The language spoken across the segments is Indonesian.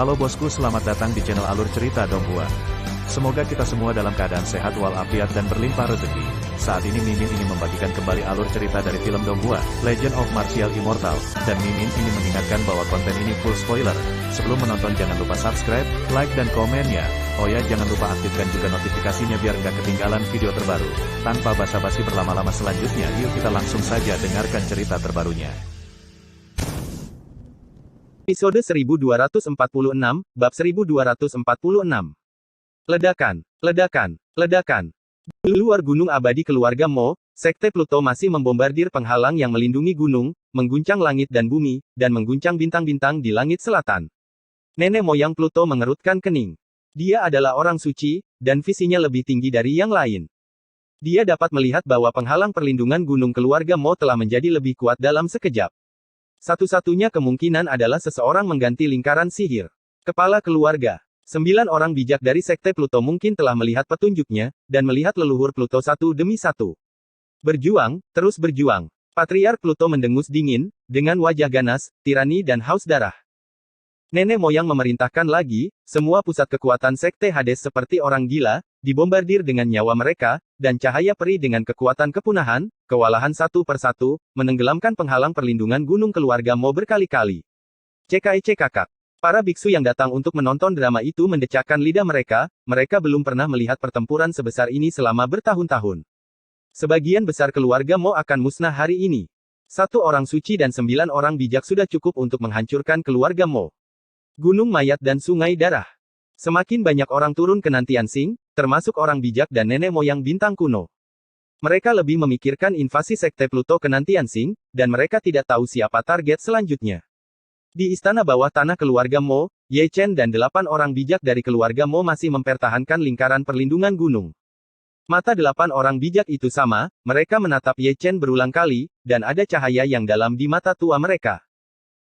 Halo bosku, selamat datang di channel Alur Cerita Donghua. Semoga kita semua dalam keadaan sehat walafiat dan berlimpah rezeki. Saat ini Mimin ingin membagikan kembali alur cerita dari film Donghua, Legend of Martial Immortal, dan Mimin ingin mengingatkan bahwa konten ini full spoiler. Sebelum menonton jangan lupa subscribe, like dan komennya. Oh ya, jangan lupa aktifkan juga notifikasinya biar nggak ketinggalan video terbaru. Tanpa basa-basi berlama-lama selanjutnya, yuk kita langsung saja dengarkan cerita terbarunya. Episode 1246, Bab 1246. Ledakan, ledakan, ledakan. Di luar gunung abadi keluarga Mo, Sekte Pluto masih membombardir penghalang yang melindungi gunung, mengguncang langit dan bumi, dan mengguncang bintang-bintang di langit selatan. Nenek moyang Pluto mengerutkan kening. Dia adalah orang suci, dan visinya lebih tinggi dari yang lain. Dia dapat melihat bahwa penghalang perlindungan gunung keluarga Mo telah menjadi lebih kuat dalam sekejap. Satu-satunya kemungkinan adalah seseorang mengganti lingkaran sihir. Kepala keluarga. 9 orang bijak dari Sekte Pluto mungkin telah melihat petunjuknya, dan melihat leluhur Pluto satu demi satu. Berjuang, terus berjuang. Patriark Pluto mendengus dingin, dengan wajah ganas, tirani dan haus darah. Nenek moyang memerintahkan lagi, semua pusat kekuatan Sekte Hades seperti orang gila, dibombardir dengan nyawa mereka, dan cahaya peri dengan kekuatan kepunahan, kewalahan satu persatu, menenggelamkan penghalang perlindungan gunung keluarga Mo berkali-kali. CKIC. Para biksu yang datang untuk menonton drama itu mendecakkan lidah mereka belum pernah melihat pertempuran sebesar ini selama bertahun-tahun. Sebagian besar keluarga Mo akan musnah hari ini. 1 orang suci dan 9 orang bijak sudah cukup untuk menghancurkan keluarga Mo. Gunung mayat dan sungai darah. Semakin banyak orang turun ke Nantiansing, termasuk orang bijak dan nenek moyang bintang kuno. Mereka lebih memikirkan invasi Sekte Pluto ke Nantiansing, dan mereka tidak tahu siapa target selanjutnya. Di istana bawah tanah keluarga Mo, Ye Chen dan 8 orang bijak dari keluarga Mo masih mempertahankan lingkaran perlindungan gunung. Mata 8 orang bijak itu sama, mereka menatap Ye Chen berulang kali, dan ada cahaya yang dalam di mata tua mereka.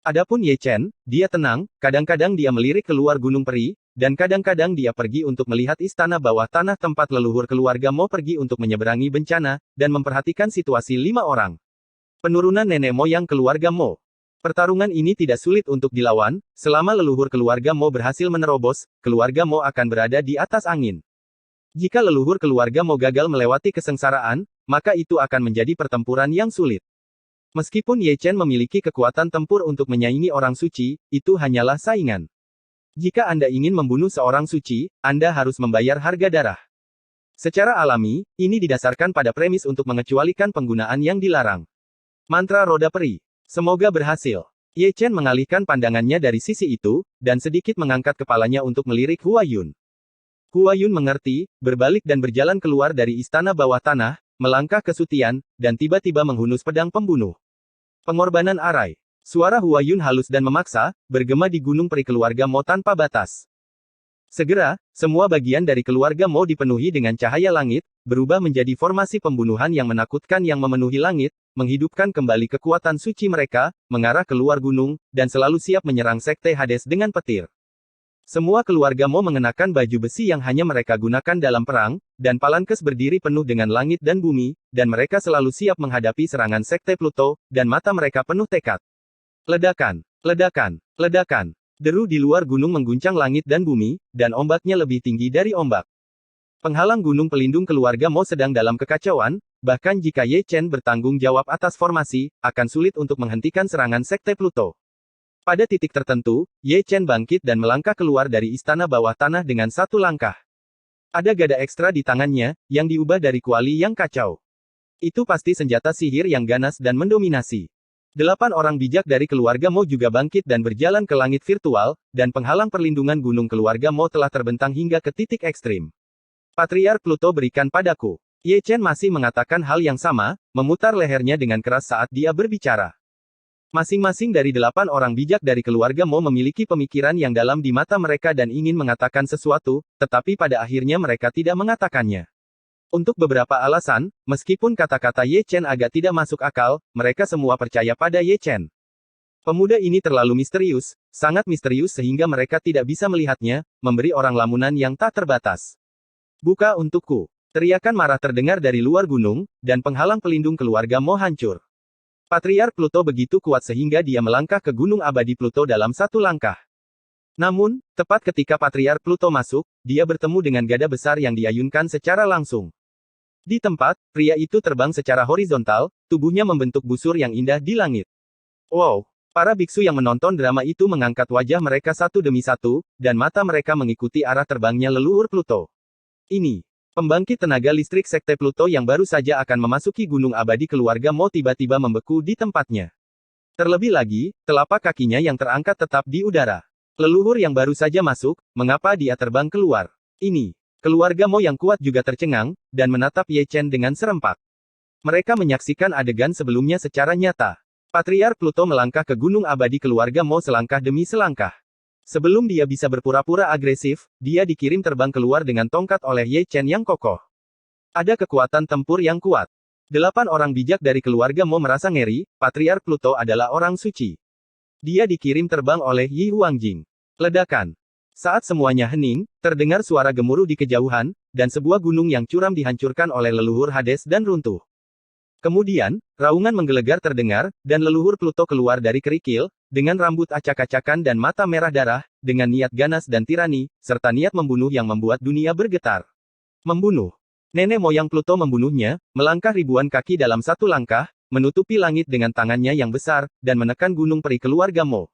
Adapun Ye Chen, dia tenang, kadang-kadang dia melirik keluar gunung peri, dan kadang-kadang dia pergi untuk melihat istana bawah tanah tempat leluhur keluarga Mo pergi untuk menyeberangi bencana, dan memperhatikan situasi 5 orang. Penurunan nenek moyang keluarga Mo. Pertarungan ini tidak sulit untuk dilawan, selama leluhur keluarga Mo berhasil menerobos, keluarga Mo akan berada di atas angin. Jika leluhur keluarga Mo gagal melewati kesengsaraan, maka itu akan menjadi pertempuran yang sulit. Meskipun Ye Chen memiliki kekuatan tempur untuk menyaingi orang suci, itu hanyalah saingan. Jika Anda ingin membunuh seorang suci, Anda harus membayar harga darah. Secara alami, ini didasarkan pada premis untuk mengecualikan penggunaan yang dilarang. Mantra roda peri. Semoga berhasil. Ye Chen mengalihkan pandangannya dari sisi itu, dan sedikit mengangkat kepalanya untuk melirik Hua Yun. Hua Yun mengerti, berbalik dan berjalan keluar dari istana bawah tanah, melangkah ke Sutian, dan tiba-tiba menghunus pedang pembunuh. Pengorbanan arai. Suara Hua Yun halus dan memaksa, bergema di gunung peri keluarga Mo tanpa batas. Segera, semua bagian dari keluarga Mo dipenuhi dengan cahaya langit, berubah menjadi formasi pembunuhan yang menakutkan yang memenuhi langit, menghidupkan kembali kekuatan suci mereka, mengarah keluar gunung, dan selalu siap menyerang Sekte Hades dengan petir. Semua keluarga Mo mengenakan baju besi yang hanya mereka gunakan dalam perang, dan Palankes berdiri penuh dengan langit dan bumi, dan mereka selalu siap menghadapi serangan Sekte Pluto, dan mata mereka penuh tekad. Ledakan, ledakan, ledakan. Deru di luar gunung mengguncang langit dan bumi, dan ombaknya lebih tinggi dari ombak. Penghalang gunung pelindung keluarga Mo sedang dalam kekacauan, bahkan jika Ye Chen bertanggung jawab atas formasi, akan sulit untuk menghentikan serangan Sekte Pluto. Pada titik tertentu, Ye Chen bangkit dan melangkah keluar dari istana bawah tanah dengan 1 langkah. Ada gada ekstra di tangannya, yang diubah dari kuali yang kacau. Itu pasti senjata sihir yang ganas dan mendominasi. 8 orang bijak dari keluarga Mo juga bangkit dan berjalan ke langit virtual, dan penghalang perlindungan gunung keluarga Mo telah terbentang hingga ke titik ekstrim. Patriark Pluto berikan padaku. Ye Chen masih mengatakan hal yang sama, memutar lehernya dengan keras saat dia berbicara. Masing-masing dari 8 orang bijak dari keluarga Mo memiliki pemikiran yang dalam di mata mereka dan ingin mengatakan sesuatu, tetapi pada akhirnya mereka tidak mengatakannya. Untuk beberapa alasan, meskipun kata-kata Ye Chen agak tidak masuk akal, mereka semua percaya pada Ye Chen. Pemuda ini terlalu misterius, sangat misterius sehingga mereka tidak bisa melihatnya, memberi orang lamunan yang tak terbatas. Buka untukku. Teriakan marah terdengar dari luar gunung, dan penghalang pelindung keluarga Mo hancur. Patriark Pluto begitu kuat sehingga dia melangkah ke gunung abadi Pluto dalam 1 langkah. Namun, tepat ketika Patriark Pluto masuk, dia bertemu dengan gada besar yang diayunkan secara langsung. Di tempat, pria itu terbang secara horizontal, tubuhnya membentuk busur yang indah di langit. Wow! Para biksu yang menonton drama itu mengangkat wajah mereka satu demi satu, dan mata mereka mengikuti arah terbangnya leluhur Pluto. Ini, pembangkit tenaga listrik Sekte Pluto yang baru saja akan memasuki Gunung Abadi Keluarga Mo tiba-tiba membeku di tempatnya. Terlebih lagi, telapak kakinya yang terangkat tetap di udara. Leluhur yang baru saja masuk, mengapa dia terbang keluar? Ini, keluarga Mo yang kuat juga tercengang, dan menatap Ye Chen dengan serempak. Mereka menyaksikan adegan sebelumnya secara nyata. Patriark Pluto melangkah ke Gunung Abadi Keluarga Mo selangkah demi selangkah. Sebelum dia bisa berpura-pura agresif, dia dikirim terbang keluar dengan tongkat oleh Ye Chen yang kokoh. Ada kekuatan tempur yang kuat. 8 orang bijak dari keluarga Mo merasa ngeri, Patriark Pluto adalah orang suci. Dia dikirim terbang oleh Yi Huangjing. Ledakan. Saat semuanya hening, terdengar suara gemuruh di kejauhan, dan sebuah gunung yang curam dihancurkan oleh leluhur Hades dan runtuh. Kemudian, raungan menggelegar terdengar, dan leluhur Pluto keluar dari kerikil, dengan rambut acak-acakan dan mata merah darah, dengan niat ganas dan tirani, serta niat membunuh yang membuat dunia bergetar. Membunuh. Nenek moyang Pluto membunuhnya, melangkah ribuan kaki dalam satu langkah, menutupi langit dengan tangannya yang besar, dan menekan gunung peri keluarga Mo.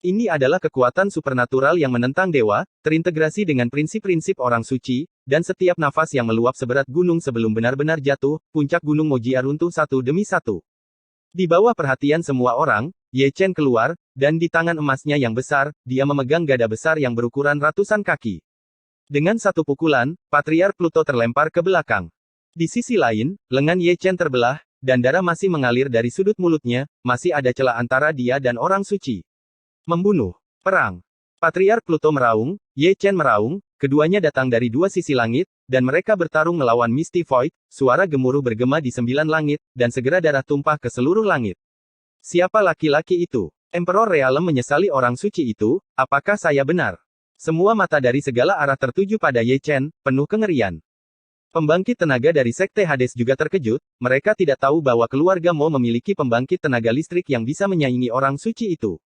Ini adalah kekuatan supernatural yang menentang dewa, terintegrasi dengan prinsip-prinsip orang suci, dan setiap nafas yang meluap seberat gunung sebelum benar-benar jatuh, puncak gunung Mojia runtuh satu demi satu. Di bawah perhatian semua orang, Ye Chen keluar, dan di tangan emasnya yang besar, dia memegang gada besar yang berukuran ratusan kaki. Dengan satu pukulan, Patriark Pluto terlempar ke belakang. Di sisi lain, lengan Ye Chen terbelah, dan darah masih mengalir dari sudut mulutnya, masih ada celah antara dia dan orang suci. Membunuh. Perang. Patriark Pluto meraung, Ye Chen meraung, keduanya datang dari dua sisi langit, dan mereka bertarung melawan Misty Void, suara gemuruh bergema di 9 langit, dan segera darah tumpah ke seluruh langit. Siapa laki-laki itu? Emperor Realem menyesali orang suci itu, apakah saya benar? Semua mata dari segala arah tertuju pada Ye Chen, penuh kengerian. Pembangkit tenaga dari Sekte Hades juga terkejut, mereka tidak tahu bahwa keluarga Mo memiliki pembangkit tenaga listrik yang bisa menyaingi orang suci itu.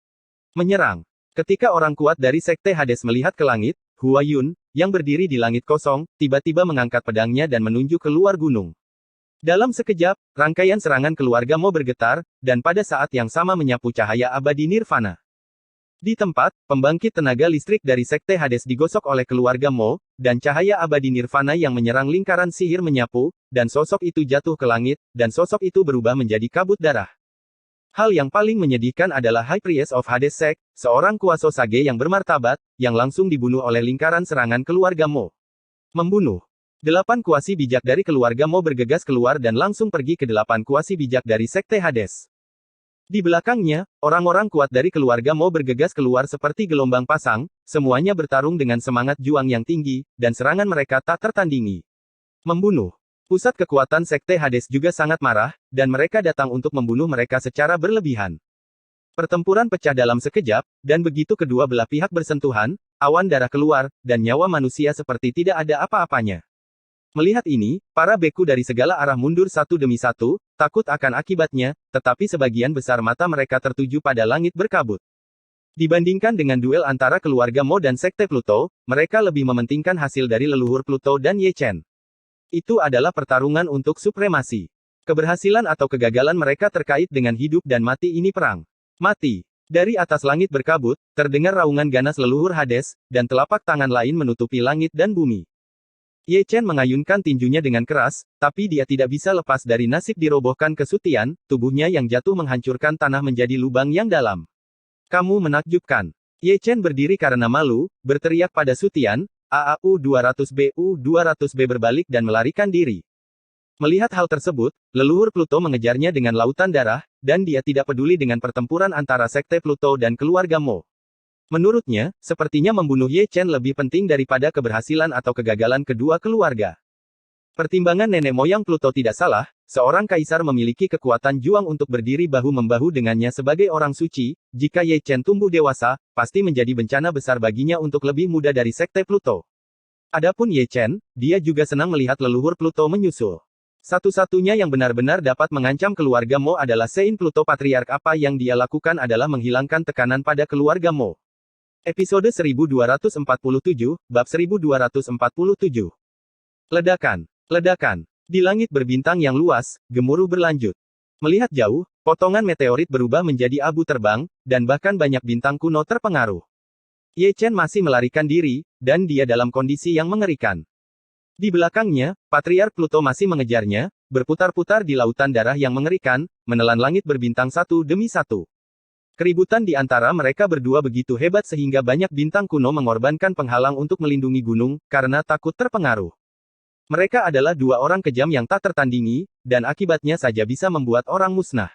Menyerang. Ketika orang kuat dari Sekte Hades melihat ke langit, Hua Yun, yang berdiri di langit kosong, tiba-tiba mengangkat pedangnya dan menunjuk keluar gunung. Dalam sekejap, rangkaian serangan keluarga Mo bergetar, dan pada saat yang sama menyapu cahaya abadi Nirvana. Di tempat, pembangkit tenaga listrik dari Sekte Hades digosok oleh keluarga Mo, dan cahaya abadi Nirvana yang menyerang lingkaran sihir menyapu, dan sosok itu jatuh ke langit, dan sosok itu berubah menjadi kabut darah. Hal yang paling menyedihkan adalah High Priest of Hades Sect, seorang kuasa sage yang bermartabat, yang langsung dibunuh oleh lingkaran serangan keluarga Mo. Membunuh. 8 kuasi bijak dari keluarga Mo bergegas keluar dan langsung pergi ke 8 kuasi bijak dari Sekte Hades. Di belakangnya, orang-orang kuat dari keluarga Mo bergegas keluar seperti gelombang pasang, semuanya bertarung dengan semangat juang yang tinggi, dan serangan mereka tak tertandingi. Membunuh. Pusat kekuatan Sekte Hades juga sangat marah, dan mereka datang untuk membunuh mereka secara berlebihan. Pertempuran pecah dalam sekejap, dan begitu kedua belah pihak bersentuhan, awan darah keluar, dan nyawa manusia seperti tidak ada apa-apanya. Melihat ini, para beku dari segala arah mundur satu demi satu, takut akan akibatnya, tetapi sebagian besar mata mereka tertuju pada langit berkabut. Dibandingkan dengan duel antara keluarga Mo dan Sekte Pluto, mereka lebih mementingkan hasil dari leluhur Pluto dan Ye Chen. Itu adalah pertarungan untuk supremasi. Keberhasilan atau kegagalan mereka terkait dengan hidup dan mati ini perang. Mati. Dari atas langit berkabut, terdengar raungan ganas leluhur Hades, dan telapak tangan lain menutupi langit dan bumi. Ye Chen mengayunkan tinjunya dengan keras, tapi dia tidak bisa lepas dari nasib dirobohkan kesutian, tubuhnya yang jatuh menghancurkan tanah menjadi lubang yang dalam. Kamu menakjubkan. Ye Chen berdiri karena malu, berteriak pada Sutian, AAU-200B U-200B berbalik dan melarikan diri. Melihat hal tersebut, leluhur Pluto mengejarnya dengan lautan darah, dan dia tidak peduli dengan pertempuran antara Sekte Pluto dan keluarga Mo. Menurutnya, sepertinya membunuh Ye Chen lebih penting daripada keberhasilan atau kegagalan kedua keluarga. Pertimbangan nenek moyang Pluto tidak salah, seorang kaisar memiliki kekuatan juang untuk berdiri bahu-membahu dengannya sebagai orang suci, jika Ye Chen tumbuh dewasa, pasti menjadi bencana besar baginya untuk lebih muda dari Sekte Pluto. Adapun Ye Chen, dia juga senang melihat leluhur Pluto menyusul. Satu-satunya yang benar-benar dapat mengancam keluarga Mo adalah Sein Pluto Patriark. Apa yang dia lakukan adalah menghilangkan tekanan pada keluarga Mo. Episode 1247, Bab 1247. Ledakan. Ledakan. Di langit berbintang yang luas, gemuruh berlanjut. Melihat jauh, potongan meteorit berubah menjadi abu terbang, dan bahkan banyak bintang kuno terpengaruh. Ye Chen masih melarikan diri, dan dia dalam kondisi yang mengerikan. Di belakangnya, Patriark Pluto masih mengejarnya, berputar-putar di lautan darah yang mengerikan, menelan langit berbintang satu demi satu. Keributan di antara mereka berdua begitu hebat sehingga banyak bintang kuno mengorbankan penghalang untuk melindungi gunung, karena takut terpengaruh. Mereka adalah dua orang kejam yang tak tertandingi, dan akibatnya saja bisa membuat orang musnah.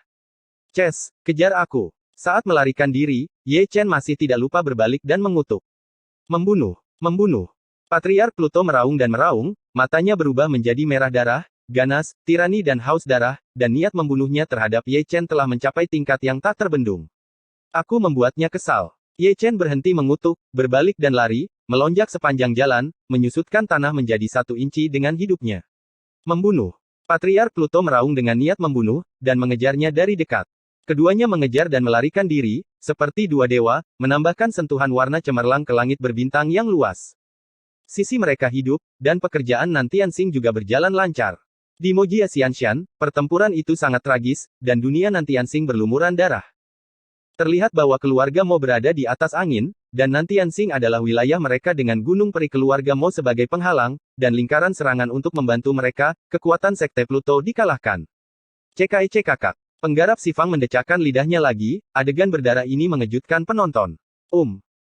Ces, kejar aku. Saat melarikan diri, Ye Chen masih tidak lupa berbalik dan mengutuk. Membunuh. Membunuh. Patriark Pluto meraung dan meraung, matanya berubah menjadi merah darah, ganas, tirani dan haus darah, dan niat membunuhnya terhadap Ye Chen telah mencapai tingkat yang tak terbendung. Aku membuatnya kesal. Ye Chen berhenti mengutuk, berbalik dan lari, melonjak sepanjang jalan, menyusutkan tanah menjadi 1 inci dengan hidupnya. Membunuh. Patriark Pluto meraung dengan niat membunuh, dan mengejarnya dari dekat. Keduanya mengejar dan melarikan diri, seperti dua dewa, menambahkan sentuhan warna cemerlang ke langit berbintang yang luas. Sisi mereka hidup, dan pekerjaan Nantiansing juga berjalan lancar. Di Mojia Xianshan, pertempuran itu sangat tragis, dan dunia Nantiansing berlumuran darah. Terlihat bahwa keluarga Mo berada di atas angin, dan Nantiansing adalah wilayah mereka dengan gunung peri keluarga Mo sebagai penghalang, dan lingkaran serangan untuk membantu mereka, kekuatan Sekte Pluto dikalahkan. CKK. Penggarap Sifang mendecakkan lidahnya lagi, adegan berdarah ini mengejutkan penonton.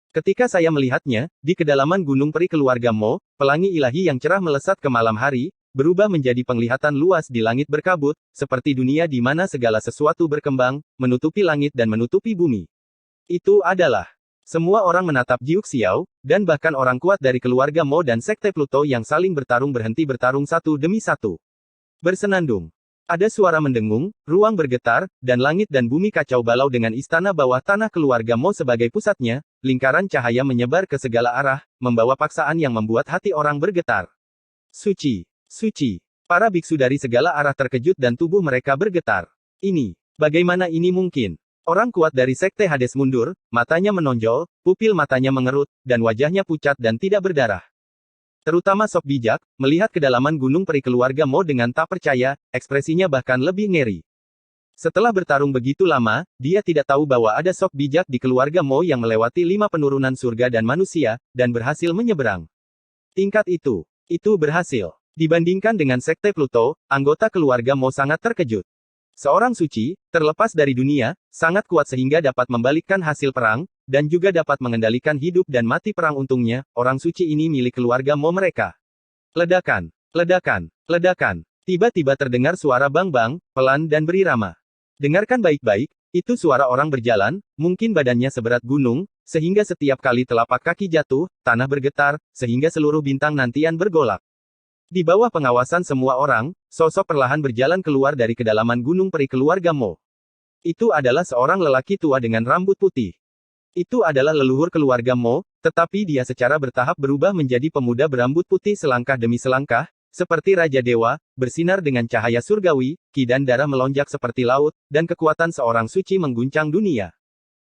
Ketika saya melihatnya, di kedalaman gunung peri keluarga Mo, pelangi ilahi yang cerah melesat ke malam hari, berubah menjadi penglihatan luas di langit berkabut, seperti dunia di mana segala sesuatu berkembang, menutupi langit dan menutupi bumi. Itu adalah. Semua orang menatap Jiuk Xiao, dan bahkan orang kuat dari keluarga Mo dan Sekte Pluto yang saling bertarung berhenti bertarung satu demi satu. Bersenandung. Ada suara mendengung, ruang bergetar, dan langit dan bumi kacau balau dengan istana bawah tanah keluarga Mo sebagai pusatnya, lingkaran cahaya menyebar ke segala arah, membawa paksaan yang membuat hati orang bergetar. Suci. Suci. Para biksu dari segala arah terkejut dan tubuh mereka bergetar. Bagaimana ini mungkin? Orang kuat dari Sekte Hades mundur, matanya menonjol, pupil matanya mengerut, dan wajahnya pucat dan tidak berdarah. Terutama Sok Bijak, melihat kedalaman gunung peri keluarga Mo dengan tak percaya, ekspresinya bahkan lebih ngeri. Setelah bertarung begitu lama, dia tidak tahu bahwa ada Sok Bijak di keluarga Mo yang melewati 5 penurunan surga dan manusia, dan berhasil menyeberang. Tingkat itu berhasil. Dibandingkan dengan Sekte Pluto, anggota keluarga Mo sangat terkejut. Seorang suci, terlepas dari dunia, sangat kuat sehingga dapat membalikkan hasil perang, dan juga dapat mengendalikan hidup dan mati perang untungnya, orang suci ini milik keluarga Mo mereka. Ledakan. Ledakan. Ledakan. Tiba-tiba terdengar suara bang-bang, pelan dan berirama. Dengarkan baik-baik, itu suara orang berjalan, mungkin badannya seberat gunung, sehingga setiap kali telapak kaki jatuh, tanah bergetar, sehingga seluruh bintang nantian bergolak. Di bawah pengawasan semua orang, sosok perlahan berjalan keluar dari kedalaman gunung peri keluarga Mo. Itu adalah seorang lelaki tua dengan rambut putih. Itu adalah leluhur keluarga Mo, tetapi dia secara bertahap berubah menjadi pemuda berambut putih selangkah demi selangkah, seperti Raja Dewa, bersinar dengan cahaya surgawi, ki dan darah melonjak seperti laut, dan kekuatan seorang suci mengguncang dunia.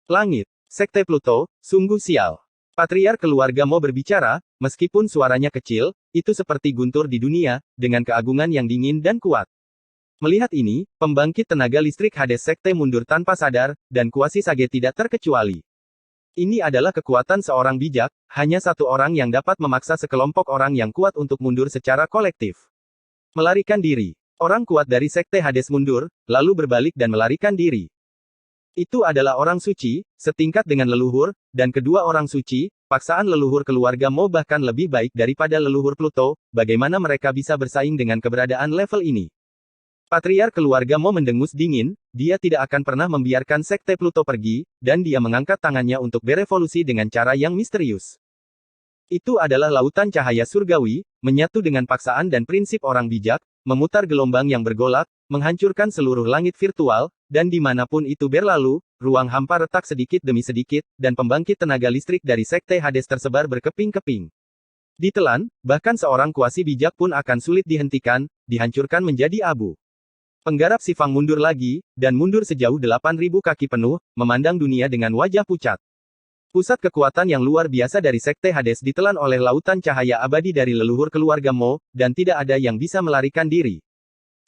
Langit. Sekte Pluto, sungguh sial. Patriark keluarga Mo berbicara, meskipun suaranya kecil, itu seperti guntur di dunia, dengan keagungan yang dingin dan kuat. Melihat ini, pembangkit tenaga listrik Hades Sekte mundur tanpa sadar, dan Kuasi Sage tidak terkecuali. Ini adalah kekuatan seorang bijak, hanya satu orang yang dapat memaksa sekelompok orang yang kuat untuk mundur secara kolektif. Melarikan diri. Orang kuat dari Sekte Hades mundur, lalu berbalik dan melarikan diri. Itu adalah orang suci, setingkat dengan leluhur, dan kedua orang suci, paksaan leluhur keluarga Mo bahkan lebih baik daripada leluhur Pluto, bagaimana mereka bisa bersaing dengan keberadaan level ini? Patriark keluarga Mo mendengus dingin, dia tidak akan pernah membiarkan Sekte Pluto pergi, dan dia mengangkat tangannya untuk berevolusi dengan cara yang misterius. Itu adalah lautan cahaya surgawi, menyatu dengan paksaan dan prinsip orang bijak, memutar gelombang yang bergolak, menghancurkan seluruh langit virtual, dan dimanapun itu berlalu, ruang hampa retak sedikit demi sedikit, dan pembangkit tenaga listrik dari Sekte Hades tersebar berkeping-keping. Ditelan, bahkan seorang kuasi bijak pun akan sulit dihentikan, dihancurkan menjadi abu. Penggarap Sifang mundur lagi, dan mundur sejauh 8.000 kaki penuh, memandang dunia dengan wajah pucat. Pusat kekuatan yang luar biasa dari Sekte Hades ditelan oleh lautan cahaya abadi dari leluhur keluarga Mo, dan tidak ada yang bisa melarikan diri.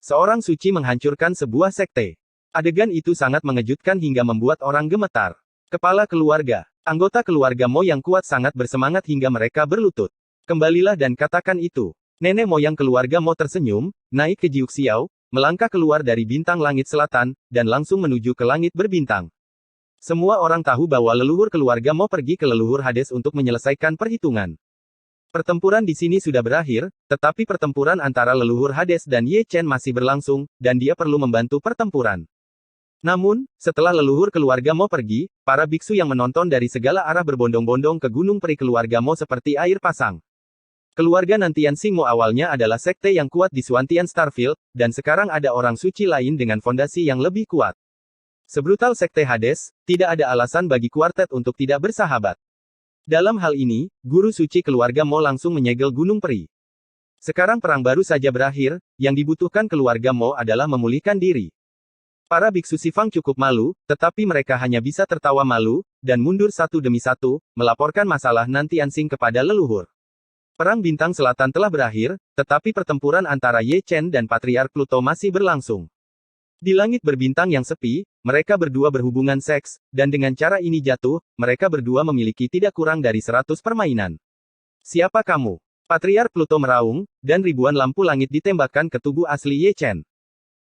Seorang suci menghancurkan sebuah sekte. Adegan itu sangat mengejutkan hingga membuat orang gemetar. Kepala keluarga, anggota keluarga Mo yang kuat sangat bersemangat hingga mereka berlutut. Kembalilah dan katakan itu. Nenek moyang keluarga Mo tersenyum, naik ke Jiuk Xiao, melangkah keluar dari bintang langit selatan, dan langsung menuju ke langit berbintang. Semua orang tahu bahwa leluhur keluarga Mo pergi ke leluhur Hades untuk menyelesaikan perhitungan. Pertempuran di sini sudah berakhir, tetapi pertempuran antara leluhur Hades dan Ye Chen masih berlangsung, dan dia perlu membantu pertempuran. Namun, setelah leluhur keluarga Mo pergi, para biksu yang menonton dari segala arah berbondong-bondong ke gunung peri keluarga Mo seperti air pasang. Keluarga Nantian Xing Mo awalnya adalah sekte yang kuat di Suantian Starfield, dan sekarang ada orang suci lain dengan fondasi yang lebih kuat. Sebrutal Sekte Hades, tidak ada alasan bagi kuartet untuk tidak bersahabat. Dalam hal ini, guru suci keluarga Mo langsung menyegel Gunung Peri. Sekarang perang baru saja berakhir, yang dibutuhkan keluarga Mo adalah memulihkan diri. Para biksu Sifang cukup malu, tetapi mereka hanya bisa tertawa malu, dan mundur satu demi satu, melaporkan masalah Nantian Xing kepada leluhur. Perang Bintang Selatan telah berakhir, tetapi pertempuran antara Ye Chen dan Patriark Pluto masih berlangsung. Di langit berbintang yang sepi, mereka berdua berhubungan seks, dan dengan cara ini jatuh, mereka berdua memiliki tidak kurang dari 100 permainan. Siapa kamu? Patriark Pluto meraung, dan ribuan lampu langit ditembakkan ke tubuh asli Ye Chen.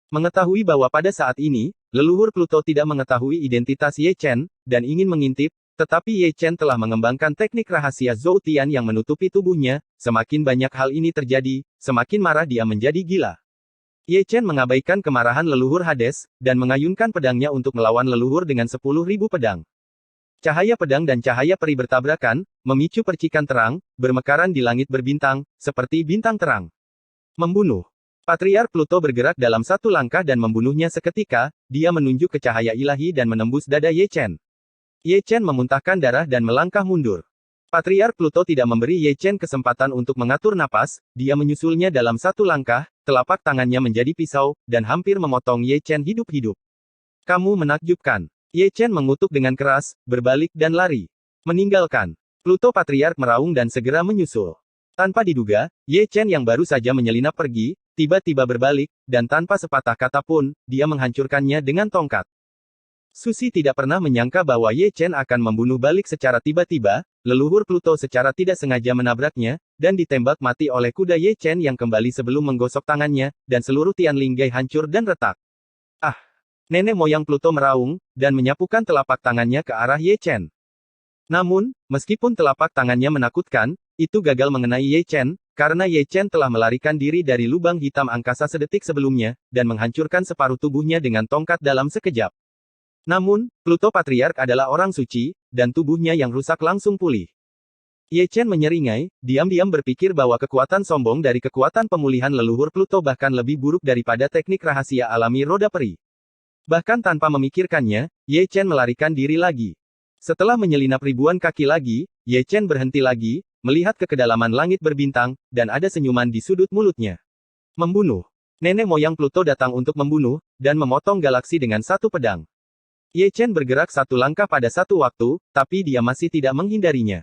Mengetahui bahwa pada saat ini, leluhur Pluto tidak mengetahui identitas Ye Chen, dan ingin mengintip, tetapi Ye Chen telah mengembangkan teknik rahasia Zhou Tian yang menutupi tubuhnya, semakin banyak hal ini terjadi, semakin marah dia menjadi gila. Ye Chen mengabaikan kemarahan leluhur Hades, dan mengayunkan pedangnya untuk melawan leluhur dengan 10.000 pedang. Cahaya pedang dan cahaya peri bertabrakan, memicu percikan terang, bermekaran di langit berbintang, seperti bintang terang. Membunuh. Patriark Pluto bergerak dalam satu langkah dan membunuhnya seketika, dia menunjuk ke cahaya ilahi dan menembus dada Ye Chen. Ye Chen memuntahkan darah dan melangkah mundur. Patriark Pluto tidak memberi Ye Chen kesempatan untuk mengatur napas, dia menyusulnya dalam satu langkah, telapak tangannya menjadi pisau, dan hampir memotong Ye Chen hidup-hidup. Kamu menakjubkan. Ye Chen mengutuk dengan keras, berbalik dan lari. Meninggalkan. Pluto Patriark meraung dan segera menyusul. Tanpa diduga, Ye Chen yang baru saja menyelinap pergi, tiba-tiba berbalik, dan tanpa sepatah kata pun, dia menghancurkannya dengan tongkat. Susi tidak pernah menyangka bahwa Ye Chen akan membunuh balik secara tiba-tiba, leluhur Pluto secara tidak sengaja menabraknya, dan ditembak mati oleh kuda Ye Chen yang kembali sebelum menggosok tangannya, dan seluruh Tian Linggai hancur dan retak. Ah! Nenek moyang Pluto meraung, dan menyapukan telapak tangannya ke arah Ye Chen. Namun, meskipun telapak tangannya menakutkan, itu gagal mengenai Ye Chen, karena Ye Chen telah melarikan diri dari lubang hitam angkasa sedetik sebelumnya, dan menghancurkan separuh tubuhnya dengan tongkat dalam sekejap. Namun, Pluto Patriark adalah orang suci, dan tubuhnya yang rusak langsung pulih. Ye Chen menyeringai, diam-diam berpikir bahwa kekuatan sombong dari kekuatan pemulihan leluhur Pluto bahkan lebih buruk daripada teknik rahasia alami roda peri. Bahkan tanpa memikirkannya, Ye Chen melarikan diri lagi. Setelah menyelinap ribuan kaki lagi, Ye Chen berhenti lagi, melihat ke kedalaman langit berbintang, dan ada senyuman di sudut mulutnya. Membunuh. Nenek moyang Pluto datang untuk membunuh, dan memotong galaksi dengan satu pedang. Ye Chen bergerak satu langkah pada satu waktu, tapi dia masih tidak menghindarinya.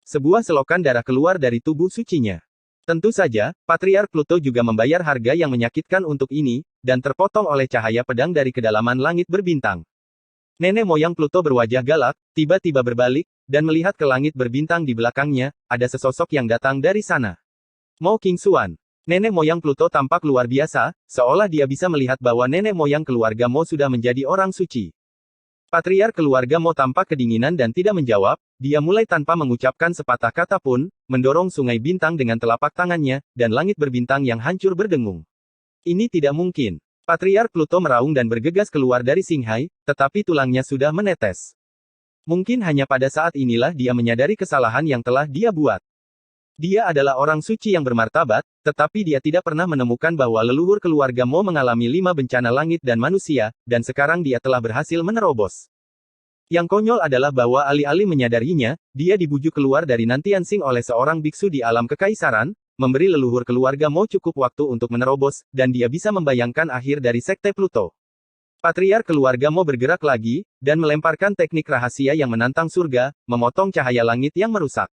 Sebuah selokan darah keluar dari tubuh sucinya. Tentu saja, Patriark Pluto juga membayar harga yang menyakitkan untuk ini, dan terpotong oleh cahaya pedang dari kedalaman langit berbintang. Nenek moyang Pluto berwajah galak, tiba-tiba berbalik, dan melihat ke langit berbintang di belakangnya, ada sesosok yang datang dari sana. Mo Qingxuan. Nenek moyang Pluto tampak luar biasa, seolah dia bisa melihat bahwa nenek moyang keluarga Mo sudah menjadi orang suci. Patriark keluarga Mo tampak kedinginan dan tidak menjawab, dia mulai tanpa mengucapkan sepatah kata pun, mendorong sungai bintang dengan telapak tangannya, dan langit berbintang yang hancur berdengung. Ini tidak mungkin. Patriark Pluto meraung dan bergegas keluar dari Xinghai, tetapi tulangnya sudah menetes. Mungkin hanya pada saat inilah dia menyadari kesalahan yang telah dia buat. Dia adalah orang suci yang bermartabat, tetapi dia tidak pernah menemukan bahwa leluhur keluarga Mo mengalami 5 bencana langit dan manusia, dan sekarang dia telah berhasil menerobos. Yang konyol adalah bahwa alih-alih menyadarinya, dia dibujuk keluar dari Nantian Xing oleh seorang biksu di alam kekaisaran, memberi leluhur keluarga Mo cukup waktu untuk menerobos, dan dia bisa membayangkan akhir dari Sekte Pluto. Patriark keluarga Mo bergerak lagi, dan melemparkan teknik rahasia yang menantang surga, memotong cahaya langit yang merusak.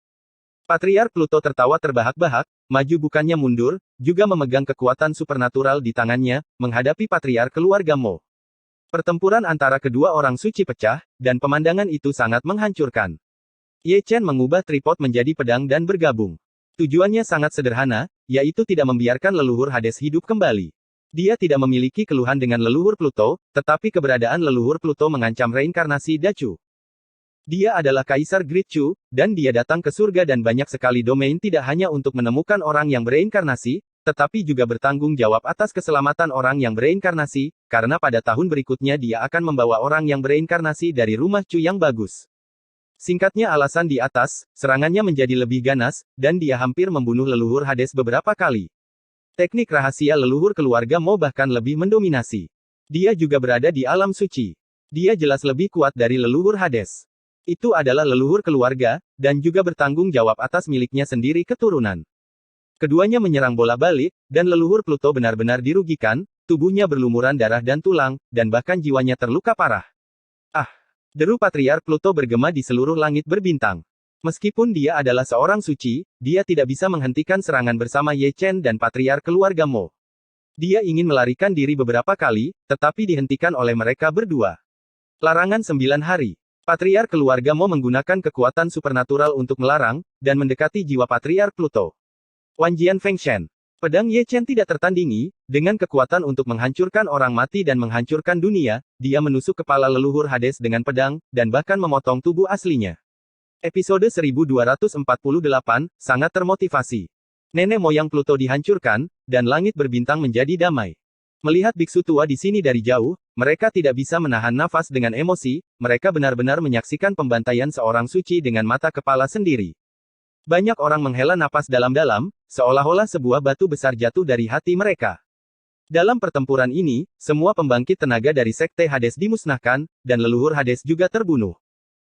Patriark Pluto tertawa terbahak-bahak, maju bukannya mundur, juga memegang kekuatan supernatural di tangannya, menghadapi Patriark keluarga Mo. Pertempuran antara kedua orang suci pecah, dan pemandangan itu sangat menghancurkan. Ye Chen mengubah tripod menjadi pedang dan bergabung. Tujuannya sangat sederhana, yaitu tidak membiarkan leluhur Hades hidup kembali. Dia tidak memiliki keluhan dengan leluhur Pluto, tetapi keberadaan leluhur Pluto mengancam reinkarnasi Dachu. Dia adalah Kaisar Great Chu, dan dia datang ke surga dan banyak sekali domain tidak hanya untuk menemukan orang yang bereinkarnasi, tetapi juga bertanggung jawab atas keselamatan orang yang bereinkarnasi, karena pada tahun berikutnya dia akan membawa orang yang bereinkarnasi dari rumah Chu yang bagus. Singkatnya alasan di atas, serangannya menjadi lebih ganas, dan dia hampir membunuh leluhur Hades beberapa kali. Teknik rahasia leluhur keluarga Mo bahkan lebih mendominasi. Dia juga berada di alam suci. Dia jelas lebih kuat dari leluhur Hades. Itu adalah leluhur keluarga, dan juga bertanggung jawab atas miliknya sendiri keturunan. Keduanya menyerang bola balik, dan leluhur Pluto benar-benar dirugikan, tubuhnya berlumuran darah dan tulang, dan bahkan jiwanya terluka parah. Ah! Deru Patriark Pluto bergema di seluruh langit berbintang. Meskipun dia adalah seorang suci, dia tidak bisa menghentikan serangan bersama Ye Chen dan Patriark keluarga Mo. Dia ingin melarikan diri beberapa kali, tetapi dihentikan oleh mereka berdua. Larangan 9 hari. Patriark keluarga Mo menggunakan kekuatan supernatural untuk melarang, dan mendekati jiwa Patriark Pluto. Wanjian Fengshen. Pedang Ye Chen tidak tertandingi, dengan kekuatan untuk menghancurkan orang mati dan menghancurkan dunia, dia menusuk kepala leluhur Hades dengan pedang, dan bahkan memotong tubuh aslinya. Episode 1248, sangat termotivasi. Nenek moyang Pluto dihancurkan, dan langit berbintang menjadi damai. Melihat biksu tua di sini dari jauh, mereka tidak bisa menahan nafas dengan emosi, mereka benar-benar menyaksikan pembantaian seorang suci dengan mata kepala sendiri. Banyak orang menghela napas dalam-dalam, seolah-olah sebuah batu besar jatuh dari hati mereka. Dalam pertempuran ini, semua pembangkit tenaga dari Sekte Hades dimusnahkan, dan leluhur Hades juga terbunuh.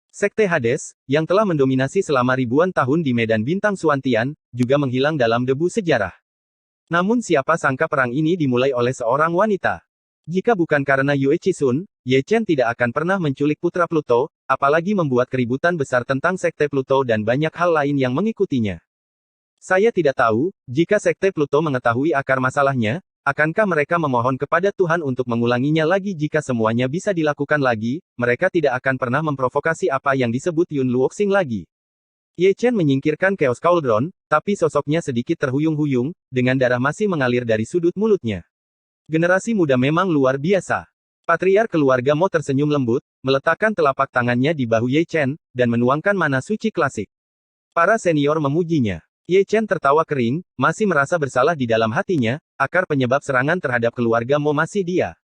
Sekte Hades, yang telah mendominasi selama ribuan tahun di medan bintang Suantian, juga menghilang dalam debu sejarah. Namun siapa sangka perang ini dimulai oleh seorang wanita. Jika bukan karena Yue Chisun, Ye Chen tidak akan pernah menculik putra Pluto, apalagi membuat keributan besar tentang Sekte Pluto dan banyak hal lain yang mengikutinya. Saya tidak tahu, jika Sekte Pluto mengetahui akar masalahnya, akankah mereka memohon kepada Tuhan untuk mengulanginya lagi jika semuanya bisa dilakukan lagi, mereka tidak akan pernah memprovokasi apa yang disebut Yun Luoxing lagi. Ye Chen menyingkirkan Chaos Cauldron, tapi sosoknya sedikit terhuyung-huyung, dengan darah masih mengalir dari sudut mulutnya. Generasi muda memang luar biasa. Patriark keluarga Mo tersenyum lembut, meletakkan telapak tangannya di bahu Ye Chen, dan menuangkan mana suci klasik. Para senior memujinya. Ye Chen tertawa kering, masih merasa bersalah di dalam hatinya, akar penyebab serangan terhadap keluarga Mo masih dia.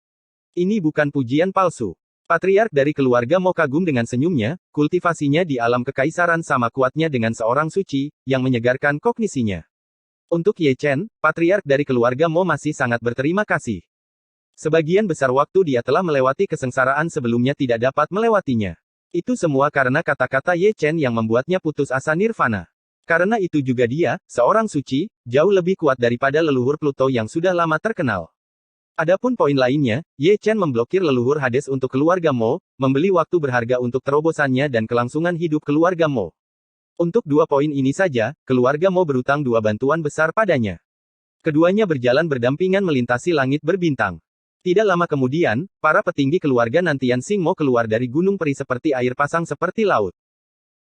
Ini bukan pujian palsu. Patriark dari keluarga Mo kagum dengan senyumnya, kultivasinya di alam kekaisaran sama kuatnya dengan seorang suci, yang menyegarkan kognisinya. Untuk Ye Chen, Patriark dari keluarga Mo masih sangat berterima kasih. Sebagian besar waktu dia telah melewati kesengsaraan sebelumnya tidak dapat melewatinya. Itu semua karena kata-kata Ye Chen yang membuatnya putus asa nirvana. Karena itu juga dia, seorang suci, jauh lebih kuat daripada leluhur Pluto yang sudah lama terkenal. Adapun poin lainnya, Ye Chen memblokir leluhur Hades untuk keluarga Mo, membeli waktu berharga untuk terobosannya dan kelangsungan hidup keluarga Mo. Untuk 2 poin ini saja, keluarga Mo berutang 2 bantuan besar padanya. Keduanya berjalan berdampingan melintasi langit berbintang. Tidak lama kemudian, para petinggi keluarga Nantian Xing Mo keluar dari gunung peri seperti air pasang seperti laut.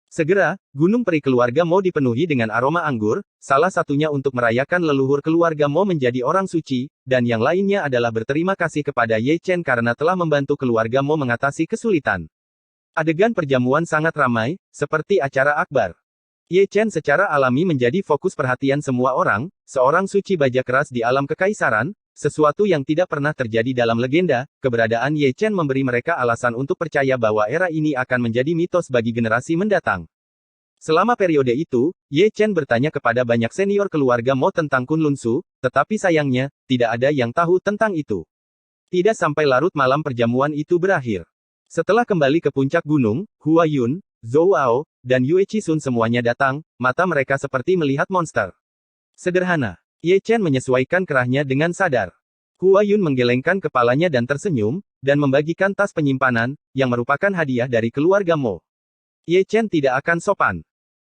Segera, gunung peri keluarga Mo dipenuhi dengan aroma anggur, salah satunya untuk merayakan leluhur keluarga Mo menjadi orang suci, dan yang lainnya adalah berterima kasih kepada Ye Chen karena telah membantu keluarga Mo mengatasi kesulitan. Adegan perjamuan sangat ramai, seperti acara akbar. Ye Chen secara alami menjadi fokus perhatian semua orang, seorang suci baja keras di alam kekaisaran, sesuatu yang tidak pernah terjadi dalam legenda. Keberadaan Ye Chen memberi mereka alasan untuk percaya bahwa era ini akan menjadi mitos bagi generasi mendatang. Selama periode itu, Ye Chen bertanya kepada banyak senior keluarga Mo tentang Kunlun Su, tetapi sayangnya, tidak ada yang tahu tentang itu. Tidak sampai larut malam perjamuan itu berakhir. Setelah kembali ke puncak gunung, Hua Yun, Zhou Ao, dan Yue Chisun semuanya datang, mata mereka seperti melihat monster. Sederhana. Ye Chen menyesuaikan kerahnya dengan sadar. Hua Yun menggelengkan kepalanya dan tersenyum, dan membagikan tas penyimpanan, yang merupakan hadiah dari keluarga Mo. Ye Chen tidak akan sopan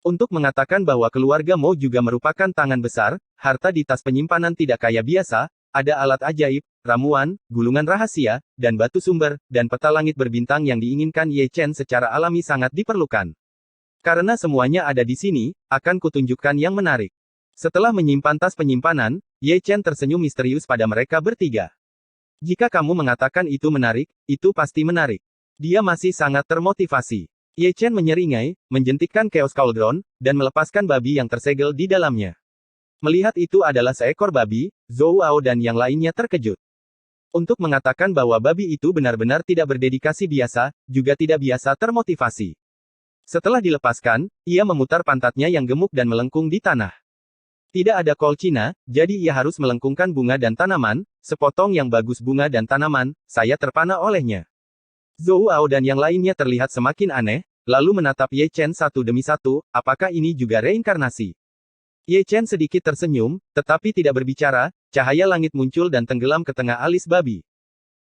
untuk mengatakan bahwa keluarga Mo juga merupakan tangan besar. Harta di tas penyimpanan tidak kaya biasa, ada alat ajaib, ramuan, gulungan rahasia, dan batu sumber, dan peta langit berbintang yang diinginkan Ye Chen secara alami sangat diperlukan. Karena semuanya ada di sini, akan kutunjukkan yang menarik. Setelah menyimpan tas penyimpanan, Ye Chen tersenyum misterius pada mereka bertiga. Jika kamu mengatakan itu menarik, itu pasti menarik. Dia masih sangat termotivasi. Ye Chen menyeringai, menjentikkan Chaos Cauldron, dan melepaskan babi yang tersegel di dalamnya. Melihat itu adalah seekor babi, Zhou Ao dan yang lainnya terkejut. Untuk mengatakan bahwa babi itu benar-benar tidak berdedikasi biasa, juga tidak biasa termotivasi. Setelah dilepaskan, ia memutar pantatnya yang gemuk dan melengkung di tanah. Tidak ada kol Cina, jadi ia harus melengkungkan bunga dan tanaman, sepotong yang bagus bunga dan tanaman, saya terpana olehnya. Zhou Ao dan yang lainnya terlihat semakin aneh, lalu menatap Ye Chen satu demi satu, apakah ini juga reinkarnasi? Ye Chen sedikit tersenyum, tetapi tidak berbicara, cahaya langit muncul dan tenggelam ke tengah alis babi.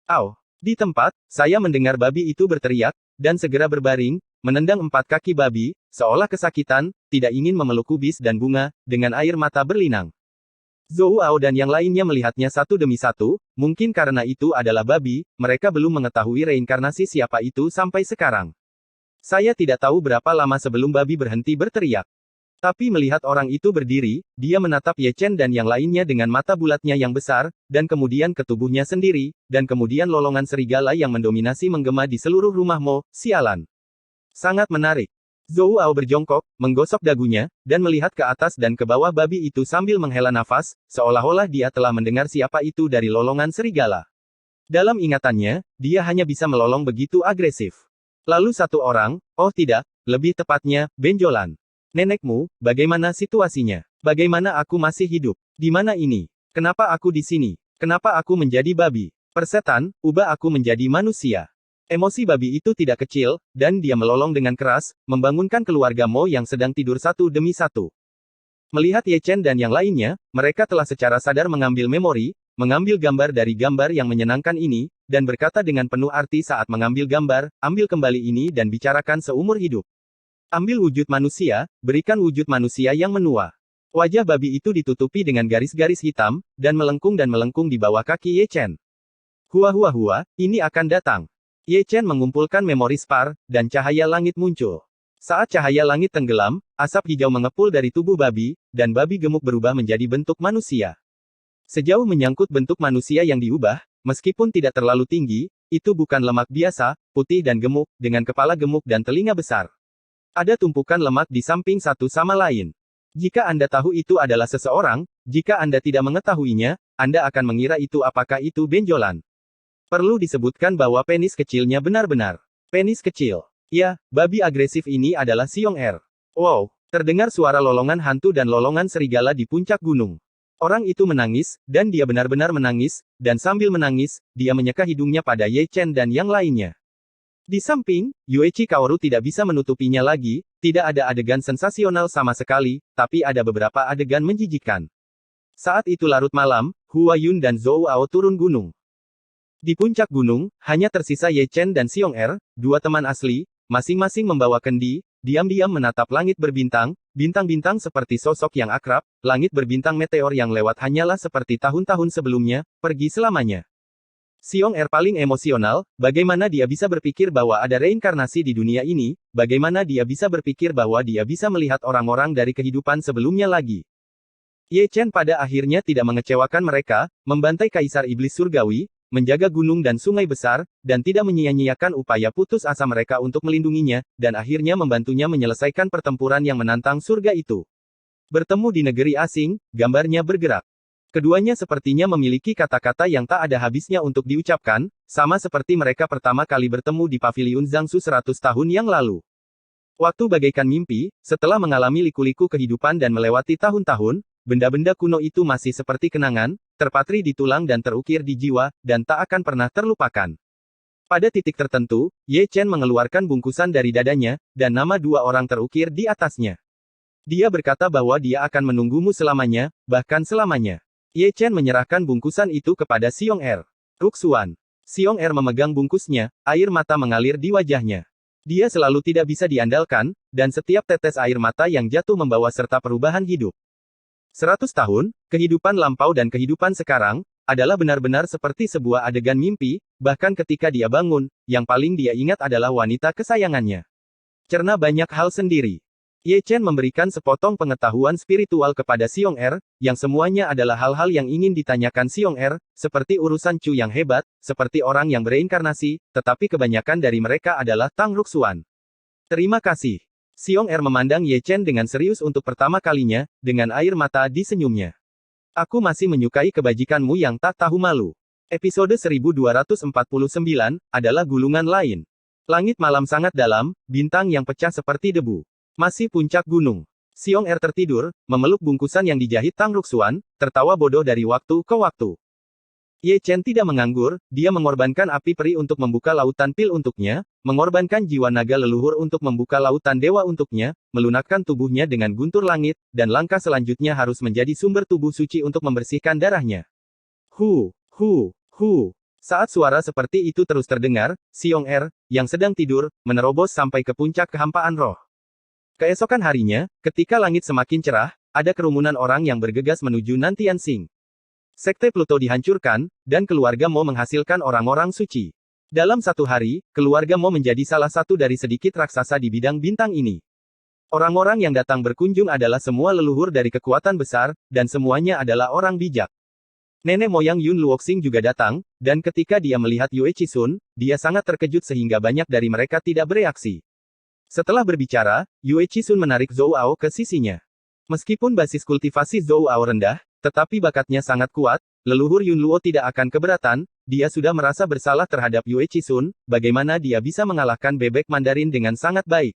Au! Di tempat, saya mendengar babi itu berteriak, dan segera berbaring, menendang 4 kaki babi, seolah kesakitan, tidak ingin memeluk kubis dan bunga, dengan air mata berlinang. Zhou Ao dan yang lainnya melihatnya satu demi satu, mungkin karena itu adalah babi, mereka belum mengetahui reinkarnasi siapa itu sampai sekarang. Saya tidak tahu berapa lama sebelum babi berhenti berteriak. Tapi melihat orang itu berdiri, dia menatap Ye Chen dan yang lainnya dengan mata bulatnya yang besar, dan kemudian ke tubuhnya sendiri, dan kemudian lolongan serigala yang mendominasi menggema di seluruh rumah Mo, sialan. Sangat menarik. Zhou Ao berjongkok, menggosok dagunya, dan melihat ke atas dan ke bawah babi itu sambil menghela nafas, seolah-olah dia telah mendengar siapa itu dari lolongan serigala. Dalam ingatannya, dia hanya bisa melolong begitu agresif. Lalu satu orang, oh tidak, lebih tepatnya, benjolan. Nenekmu, bagaimana situasinya? Bagaimana aku masih hidup? Di mana ini? Kenapa aku di sini? Kenapa aku menjadi babi? Persetan, ubah aku menjadi manusia. Emosi babi itu tidak kecil, dan dia melolong dengan keras, membangunkan keluarga Mo yang sedang tidur satu demi satu. Melihat Ye Chen dan yang lainnya, mereka telah secara sadar mengambil memori, mengambil gambar dari gambar yang menyenangkan ini, dan berkata dengan penuh arti saat mengambil gambar, ambil kembali ini dan bicarakan seumur hidup. Ambil wujud manusia, berikan wujud manusia yang menua. Wajah babi itu ditutupi dengan garis-garis hitam, dan melengkung di bawah kaki Ye Chen. Hua, ini akan datang. Ye Chen mengumpulkan memori spar, dan cahaya langit muncul. Saat cahaya langit tenggelam, asap hijau mengepul dari tubuh babi, dan babi gemuk berubah menjadi bentuk manusia. Sejauh menyangkut bentuk manusia yang diubah, meskipun tidak terlalu tinggi, itu bukan lemak biasa, putih dan gemuk, dengan kepala gemuk dan telinga besar. Ada tumpukan lemak di samping satu sama lain. Jika Anda tahu itu adalah seseorang, jika Anda tidak mengetahuinya, Anda akan mengira itu apakah itu benjolan. Perlu disebutkan bahwa penis kecilnya benar-benar penis kecil. Ya, babi agresif ini adalah Xiong Er. Wow, terdengar suara lolongan hantu dan lolongan serigala di puncak gunung. Orang itu menangis, dan dia benar-benar menangis, dan sambil menangis, dia menyeka hidungnya pada Ye Chen dan yang lainnya. Di samping, Yuechi Kaoru tidak bisa menutupinya lagi, tidak ada adegan sensasional sama sekali, tapi ada beberapa adegan menjijikkan. Saat itu larut malam, Hua Yun dan Zhou Ao turun gunung. Di puncak gunung, hanya tersisa Ye Chen dan Xiong Er, dua teman asli, masing-masing membawa kendi, diam-diam menatap langit berbintang, bintang-bintang seperti sosok yang akrab, langit berbintang meteor yang lewat hanyalah seperti tahun-tahun sebelumnya, pergi selamanya. Xiong Er paling emosional, bagaimana dia bisa berpikir bahwa ada reinkarnasi di dunia ini, bagaimana dia bisa berpikir bahwa dia bisa melihat orang-orang dari kehidupan sebelumnya lagi. Ye Chen pada akhirnya tidak mengecewakan mereka, membantai Kaisar Iblis Surgawi, menjaga gunung dan sungai besar, dan tidak menyia-nyiakan upaya putus asa mereka untuk melindunginya, dan akhirnya membantunya menyelesaikan pertempuran yang menantang surga itu. Bertemu di negeri asing, gambarnya bergerak. Keduanya sepertinya memiliki kata-kata yang tak ada habisnya untuk diucapkan, sama seperti mereka pertama kali bertemu di Paviliun Zhangsu 100 tahun yang lalu. Waktu bagaikan mimpi, setelah mengalami liku-liku kehidupan dan melewati tahun-tahun, benda-benda kuno itu masih seperti kenangan, terpatri di tulang dan terukir di jiwa, dan tak akan pernah terlupakan. Pada titik tertentu, Ye Chen mengeluarkan bungkusan dari dadanya, dan nama dua orang terukir di atasnya. Dia berkata bahwa dia akan menunggumu selamanya, bahkan selamanya. Ye Chen menyerahkan bungkusan itu kepada Xiong Er. Ruxuan. Xiong Er memegang bungkusnya, air mata mengalir di wajahnya. Dia selalu tidak bisa diandalkan, dan setiap tetes air mata yang jatuh membawa serta perubahan hidup. 100 tahun, kehidupan lampau dan kehidupan sekarang, adalah benar-benar seperti sebuah adegan mimpi, bahkan ketika dia bangun, yang paling dia ingat adalah wanita kesayangannya. Cerna banyak hal sendiri. Ye Chen memberikan sepotong pengetahuan spiritual kepada Xiong Er, yang semuanya adalah hal-hal yang ingin ditanyakan Xiong Er, seperti urusan Chu yang hebat, seperti orang yang bereinkarnasi, tetapi kebanyakan dari mereka adalah Tang Ruxuan. Terima kasih. Xiong Er memandang Ye Chen dengan serius untuk pertama kalinya, dengan air mata di senyumnya. Aku masih menyukai kebajikanmu yang tak tahu malu. Episode 1249, adalah gulungan lain. Langit malam sangat dalam, bintang yang pecah seperti debu. Masih puncak gunung. Xiong Er tertidur, memeluk bungkusan yang dijahit Tang Ruxuan, tertawa bodoh dari waktu ke waktu. Ye Chen tidak menganggur, dia mengorbankan api peri untuk membuka lautan pil untuknya, mengorbankan jiwa naga leluhur untuk membuka lautan dewa untuknya, melunakkan tubuhnya dengan guntur langit, dan langkah selanjutnya harus menjadi sumber tubuh suci untuk membersihkan darahnya. Hu. Saat suara seperti itu terus terdengar, Xiong Er, yang sedang tidur, menerobos sampai ke puncak kehampaan roh. Keesokan harinya, ketika langit semakin cerah, ada kerumunan orang yang bergegas menuju Nantiansing. Sekte Pluto dihancurkan, dan keluarga Mo menghasilkan orang-orang suci. Dalam satu hari, keluarga Mo menjadi salah satu dari sedikit raksasa di bidang bintang ini. Orang-orang yang datang berkunjung adalah semua leluhur dari kekuatan besar, dan semuanya adalah orang bijak. Nenek moyang Yun Luoxing juga datang, dan ketika dia melihat Yue Chisun, dia sangat terkejut sehingga banyak dari mereka tidak bereaksi. Setelah berbicara, Yue Chisun menarik Zhou Ao ke sisinya. Meskipun basis kultivasi Zhou Ao rendah, tetapi bakatnya sangat kuat, leluhur Yun Luo tidak akan keberatan, dia sudah merasa bersalah terhadap Yue Chisun, bagaimana dia bisa mengalahkan bebek Mandarin dengan sangat baik.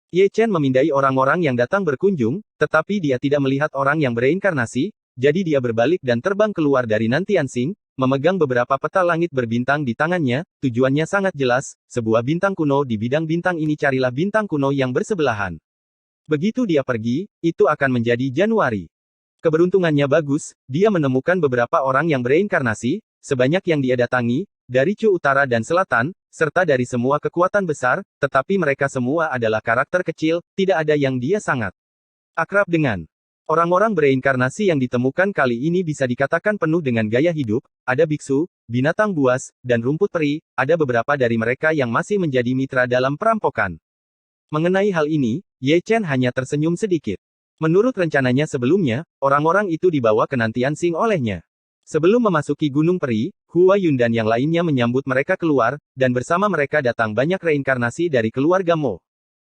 Ye Chen memindai orang-orang yang datang berkunjung, tetapi dia tidak melihat orang yang bereinkarnasi, jadi dia berbalik dan terbang keluar dari Nantiansing, memegang beberapa peta langit berbintang di tangannya, tujuannya sangat jelas, sebuah bintang kuno di bidang bintang ini carilah bintang kuno yang bersebelahan. Begitu dia pergi, itu akan menjadi Januari. Keberuntungannya bagus, dia menemukan beberapa orang yang bereinkarnasi, sebanyak yang dia datangi, dari Chu Utara dan Selatan, serta dari semua kekuatan besar, tetapi mereka semua adalah karakter kecil, tidak ada yang dia sangat akrab dengan. Orang-orang bereinkarnasi yang ditemukan kali ini bisa dikatakan penuh dengan gaya hidup, ada biksu, binatang buas, dan rumput peri, ada beberapa dari mereka yang masih menjadi mitra dalam perampokan. Mengenai hal ini, Ye Chen hanya tersenyum sedikit. Menurut rencananya sebelumnya, orang-orang itu dibawa ke Nantiansing olehnya. Sebelum memasuki Gunung Peri, Hua Yun dan yang lainnya menyambut mereka keluar, dan bersama mereka datang banyak reinkarnasi dari keluarga Mo.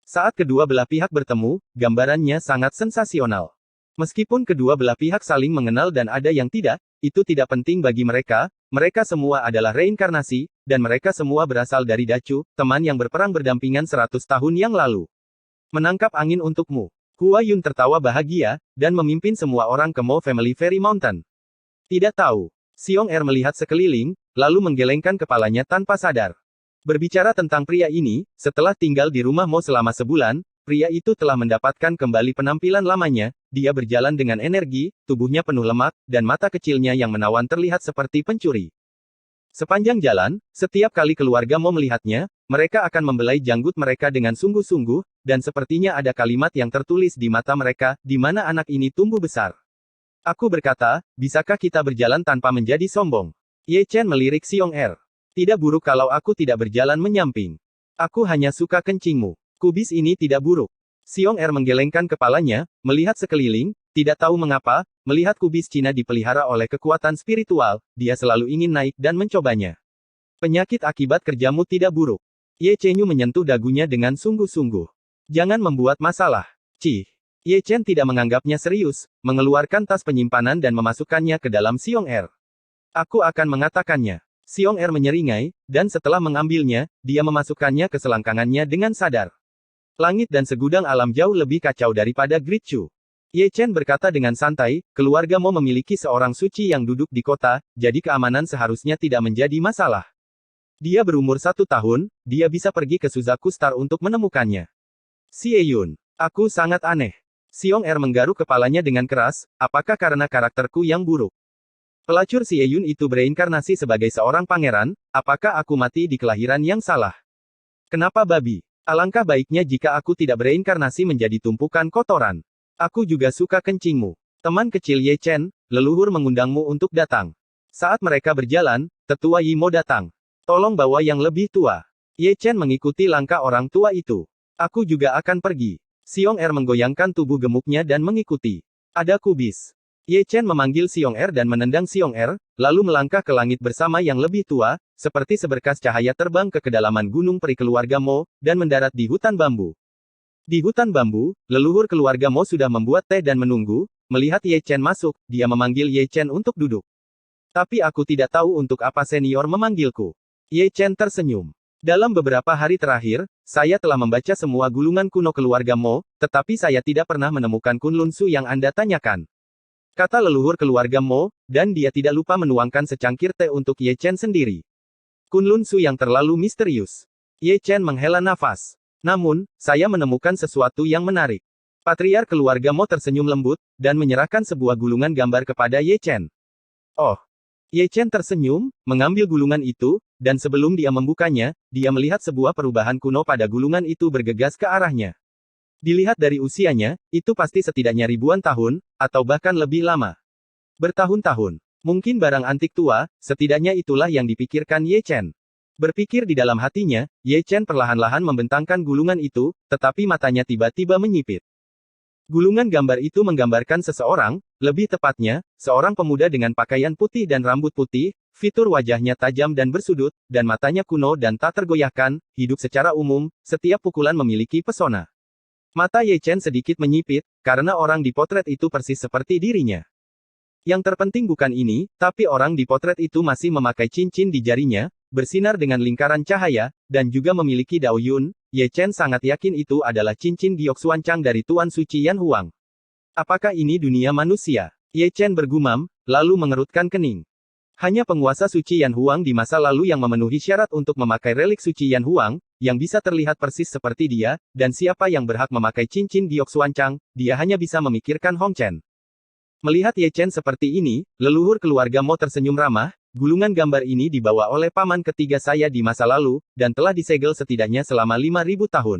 Saat kedua belah pihak bertemu, gambarannya sangat sensasional. Meskipun kedua belah pihak saling mengenal dan ada yang tidak, itu tidak penting bagi mereka semua adalah reinkarnasi, dan mereka semua berasal dari Dacu, teman yang berperang berdampingan 100 tahun yang lalu. Menangkap angin untukmu. Hua Yun tertawa bahagia, dan memimpin semua orang ke Mo Family Fairy Mountain. Tidak tahu. Xiong Er melihat sekeliling, lalu menggelengkan kepalanya tanpa sadar. Berbicara tentang pria ini, setelah tinggal di rumah Mo selama sebulan, pria itu telah mendapatkan kembali penampilan lamanya, dia berjalan dengan energi, tubuhnya penuh lemak, dan mata kecilnya yang menawan terlihat seperti pencuri. Sepanjang jalan, setiap kali keluarga Mo melihatnya, mereka akan membelai janggut mereka dengan sungguh-sungguh, dan sepertinya ada kalimat yang tertulis di mata mereka, di mana anak ini tumbuh besar. Aku berkata, bisakah kita berjalan tanpa menjadi sombong? Ye Chen melirik Xiong Er. Tidak buruk kalau aku tidak berjalan menyamping. Aku hanya suka kencingmu. Kubis ini tidak buruk. Xiong Er menggelengkan kepalanya, melihat sekeliling, tidak tahu mengapa, melihat kubis Cina dipelihara oleh kekuatan spiritual, dia selalu ingin naik dan mencobanya. Penyakit akibat kerjamu tidak buruk. Ye Chen menyentuh dagunya dengan sungguh-sungguh. Jangan membuat masalah. Cih. Ye Chen tidak menganggapnya serius, mengeluarkan tas penyimpanan dan memasukkannya ke dalam Xiong Er. Aku akan mengatakannya. Xiong Er menyeringai, dan setelah mengambilnya, dia memasukkannya ke selangkangannya dengan sadar. Langit dan segudang alam jauh lebih kacau daripada Great Chu. Ye Chen berkata dengan santai, keluarga Mo memiliki seorang suci yang duduk di kota, jadi keamanan seharusnya tidak menjadi masalah. Dia berumur 1 tahun, dia bisa pergi ke Suzaku Star untuk menemukannya. Xie Yun, aku sangat aneh. Xiong Er menggaruk kepalanya dengan keras, apakah karena karakterku yang buruk? Pelacur Sieyun itu bereinkarnasi sebagai seorang pangeran, apakah aku mati di kelahiran yang salah? Kenapa babi? Alangkah baiknya jika aku tidak bereinkarnasi menjadi tumpukan kotoran. Aku juga suka kencingmu. Teman kecil Ye Chen, leluhur mengundangmu untuk datang. Saat mereka berjalan, tetua Yimo datang. Tolong bawa yang lebih tua. Ye Chen mengikuti langkah orang tua itu. Aku juga akan pergi. Xiong Er menggoyangkan tubuh gemuknya dan mengikuti. Ada kubis. Ye Chen memanggil Xiong Er dan menendang Xiong Er, lalu melangkah ke langit bersama yang lebih tua, seperti seberkas cahaya terbang ke kedalaman gunung peri keluarga Mo, dan mendarat di hutan bambu. Di hutan bambu, leluhur keluarga Mo sudah membuat teh dan menunggu. Melihat Ye Chen masuk, dia memanggil Ye Chen untuk duduk. Tapi aku tidak tahu untuk apa senior memanggilku. Ye Chen tersenyum. Dalam beberapa hari terakhir, saya telah membaca semua gulungan kuno keluarga Mo, tetapi saya tidak pernah menemukan Kunlun Su yang Anda tanyakan. Kata leluhur keluarga Mo, dan dia tidak lupa menuangkan secangkir teh untuk Ye Chen sendiri. Kunlun Su yang terlalu misterius. Ye Chen menghela nafas. Namun, saya menemukan sesuatu yang menarik. Patriark keluarga Mo tersenyum lembut, dan menyerahkan sebuah gulungan gambar kepada Ye Chen. Oh. Ye Chen tersenyum, mengambil gulungan itu, dan sebelum dia membukanya, dia melihat sebuah perubahan kuno pada gulungan itu bergegas ke arahnya. Dilihat dari usianya, itu pasti setidaknya ribuan tahun, atau bahkan lebih lama. Bertahun-tahun. Mungkin barang antik tua, setidaknya itulah yang dipikirkan Ye Chen. Berpikir di dalam hatinya, Ye Chen perlahan-lahan membentangkan gulungan itu, tetapi matanya tiba-tiba menyipit. Gulungan gambar itu menggambarkan seseorang, lebih tepatnya, seorang pemuda dengan pakaian putih dan rambut putih, fitur wajahnya tajam dan bersudut, dan matanya kuno dan tak tergoyahkan, hidup secara umum, setiap pukulan memiliki pesona. Mata Ye Chen sedikit menyipit, karena orang di potret itu persis seperti dirinya. Yang terpenting bukan ini, tapi orang di potret itu masih memakai cincin di jarinya, bersinar dengan lingkaran cahaya, dan juga memiliki Dao Yun. Ye Chen sangat yakin itu adalah cincin Giok Xuancang dari Tuan Suci Yan Huang. Apakah ini dunia manusia? Ye Chen bergumam, lalu mengerutkan kening. Hanya penguasa suci Yan Huang di masa lalu yang memenuhi syarat untuk memakai relik suci Yan Huang, yang bisa terlihat persis seperti dia, dan siapa yang berhak memakai cincin Giok Xuancang, dia hanya bisa memikirkan Hong Chen. Melihat Ye Chen seperti ini, leluhur keluarga Mo tersenyum ramah. Gulungan gambar ini dibawa oleh paman ketiga saya di masa lalu, dan telah disegel setidaknya selama 5.000 tahun.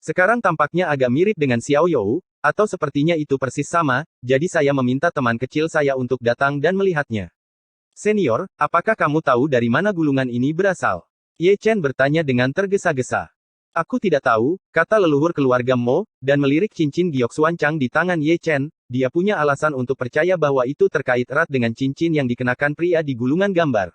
Sekarang tampaknya agak mirip dengan Xiao You, atau sepertinya itu persis sama, jadi saya meminta teman kecil saya untuk datang dan melihatnya. Senior, apakah kamu tahu dari mana gulungan ini berasal? Ye Chen bertanya dengan tergesa-gesa. Aku tidak tahu, kata leluhur keluarga Mo, dan melirik cincin Giok Xuancang di tangan Ye Chen. Dia punya alasan untuk percaya bahwa itu terkait erat dengan cincin yang dikenakan pria di gulungan gambar.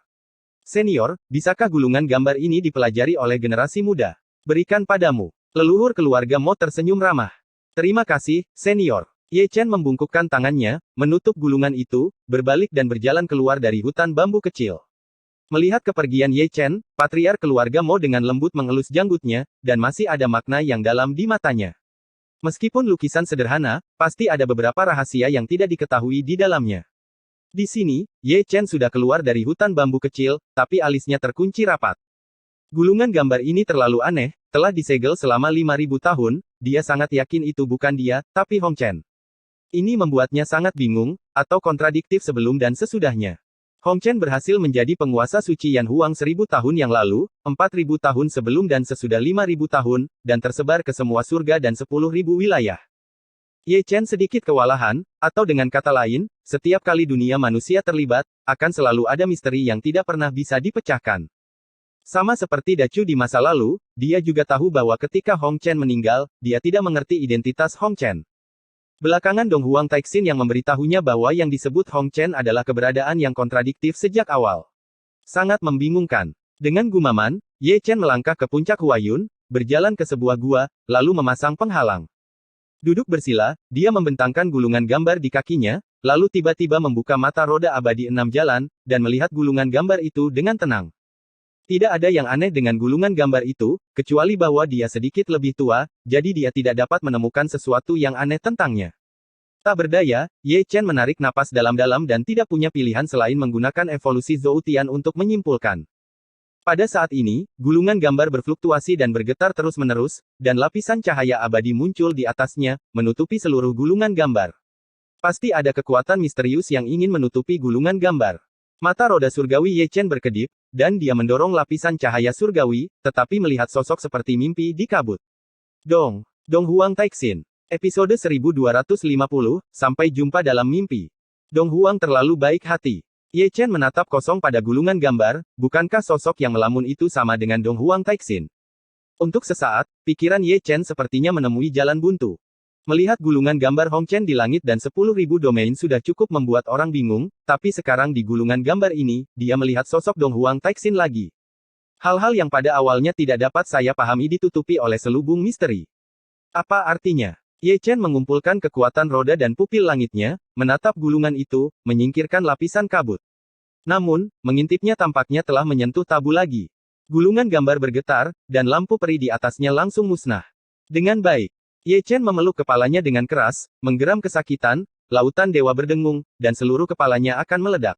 Senior, bisakah gulungan gambar ini dipelajari oleh generasi muda? Berikan padamu. Leluhur keluarga Mo tersenyum ramah. Terima kasih, senior. Ye Chen membungkukkan tangannya, menutup gulungan itu, berbalik dan berjalan keluar dari hutan bambu kecil. Melihat kepergian Ye Chen, patriark keluarga Mo dengan lembut mengelus janggutnya, dan masih ada makna yang dalam di matanya. Meskipun lukisan sederhana, pasti ada beberapa rahasia yang tidak diketahui di dalamnya. Di sini, Ye Chen sudah keluar dari hutan bambu kecil, tapi alisnya terkunci rapat. Gulungan gambar ini terlalu aneh, telah disegel selama 5.000 tahun, dia sangat yakin itu bukan dia, tapi Hong Chen. Ini membuatnya sangat bingung, atau kontradiktif sebelum dan sesudahnya. Hong Chen berhasil menjadi penguasa suci Yan Huang 1000 tahun yang lalu, 4000 tahun sebelum dan sesudah 5000 tahun, dan tersebar ke semua surga dan 10.000 wilayah. Ye Chen sedikit kewalahan, atau dengan kata lain, setiap kali dunia manusia terlibat, akan selalu ada misteri yang tidak pernah bisa dipecahkan. Sama seperti Dacu di masa lalu, dia juga tahu bahwa ketika Hong Chen meninggal, dia tidak mengerti identitas Hong Chen. Belakangan Dong Huang Taixin yang memberitahunya bahwa yang disebut Hong Chen adalah keberadaan yang kontradiktif sejak awal. Sangat membingungkan. Dengan gumaman, Ye Chen melangkah ke puncak Huayun, berjalan ke sebuah gua, lalu memasang penghalang. Duduk bersila, dia membentangkan gulungan gambar di kakinya, lalu tiba-tiba membuka mata roda abadi 6 jalan, dan melihat gulungan gambar itu dengan tenang. Tidak ada yang aneh dengan gulungan gambar itu, kecuali bahwa dia sedikit lebih tua, jadi dia tidak dapat menemukan sesuatu yang aneh tentangnya. Tak berdaya, Ye Chen menarik napas dalam-dalam dan tidak punya pilihan selain menggunakan evolusi Zoutian untuk menyimpulkan. Pada saat ini, gulungan gambar berfluktuasi dan bergetar terus-menerus, dan lapisan cahaya abadi muncul di atasnya, menutupi seluruh gulungan gambar. Pasti ada kekuatan misterius yang ingin menutupi gulungan gambar. Mata roda surgawi Ye Chen berkedip, dan dia mendorong lapisan cahaya surgawi, tetapi melihat sosok seperti mimpi di kabut. Dong Huang Taixin. Episode 1250, sampai jumpa dalam mimpi. Dong Huang terlalu baik hati. Ye Chen menatap kosong pada gulungan gambar, bukankah sosok yang melamun itu sama dengan Dong Huang Taixin? Untuk sesaat, pikiran Ye Chen sepertinya menemui jalan buntu. Melihat gulungan gambar Hong Chen di langit dan 10.000 domain sudah cukup membuat orang bingung, tapi sekarang di gulungan gambar ini, dia melihat sosok Dong Huang Taixin lagi. Hal-hal yang pada awalnya tidak dapat saya pahami ditutupi oleh selubung misteri. Apa artinya? Ye Chen mengumpulkan kekuatan roda dan pupil langitnya, menatap gulungan itu, menyingkirkan lapisan kabut. Namun, mengintipnya tampaknya telah menyentuh tabu lagi. Gulungan gambar bergetar, dan lampu peri di atasnya langsung musnah. Dengan baik, Ye Chen memeluk kepalanya dengan keras, menggeram kesakitan, lautan dewa berdengung, dan seluruh kepalanya akan meledak.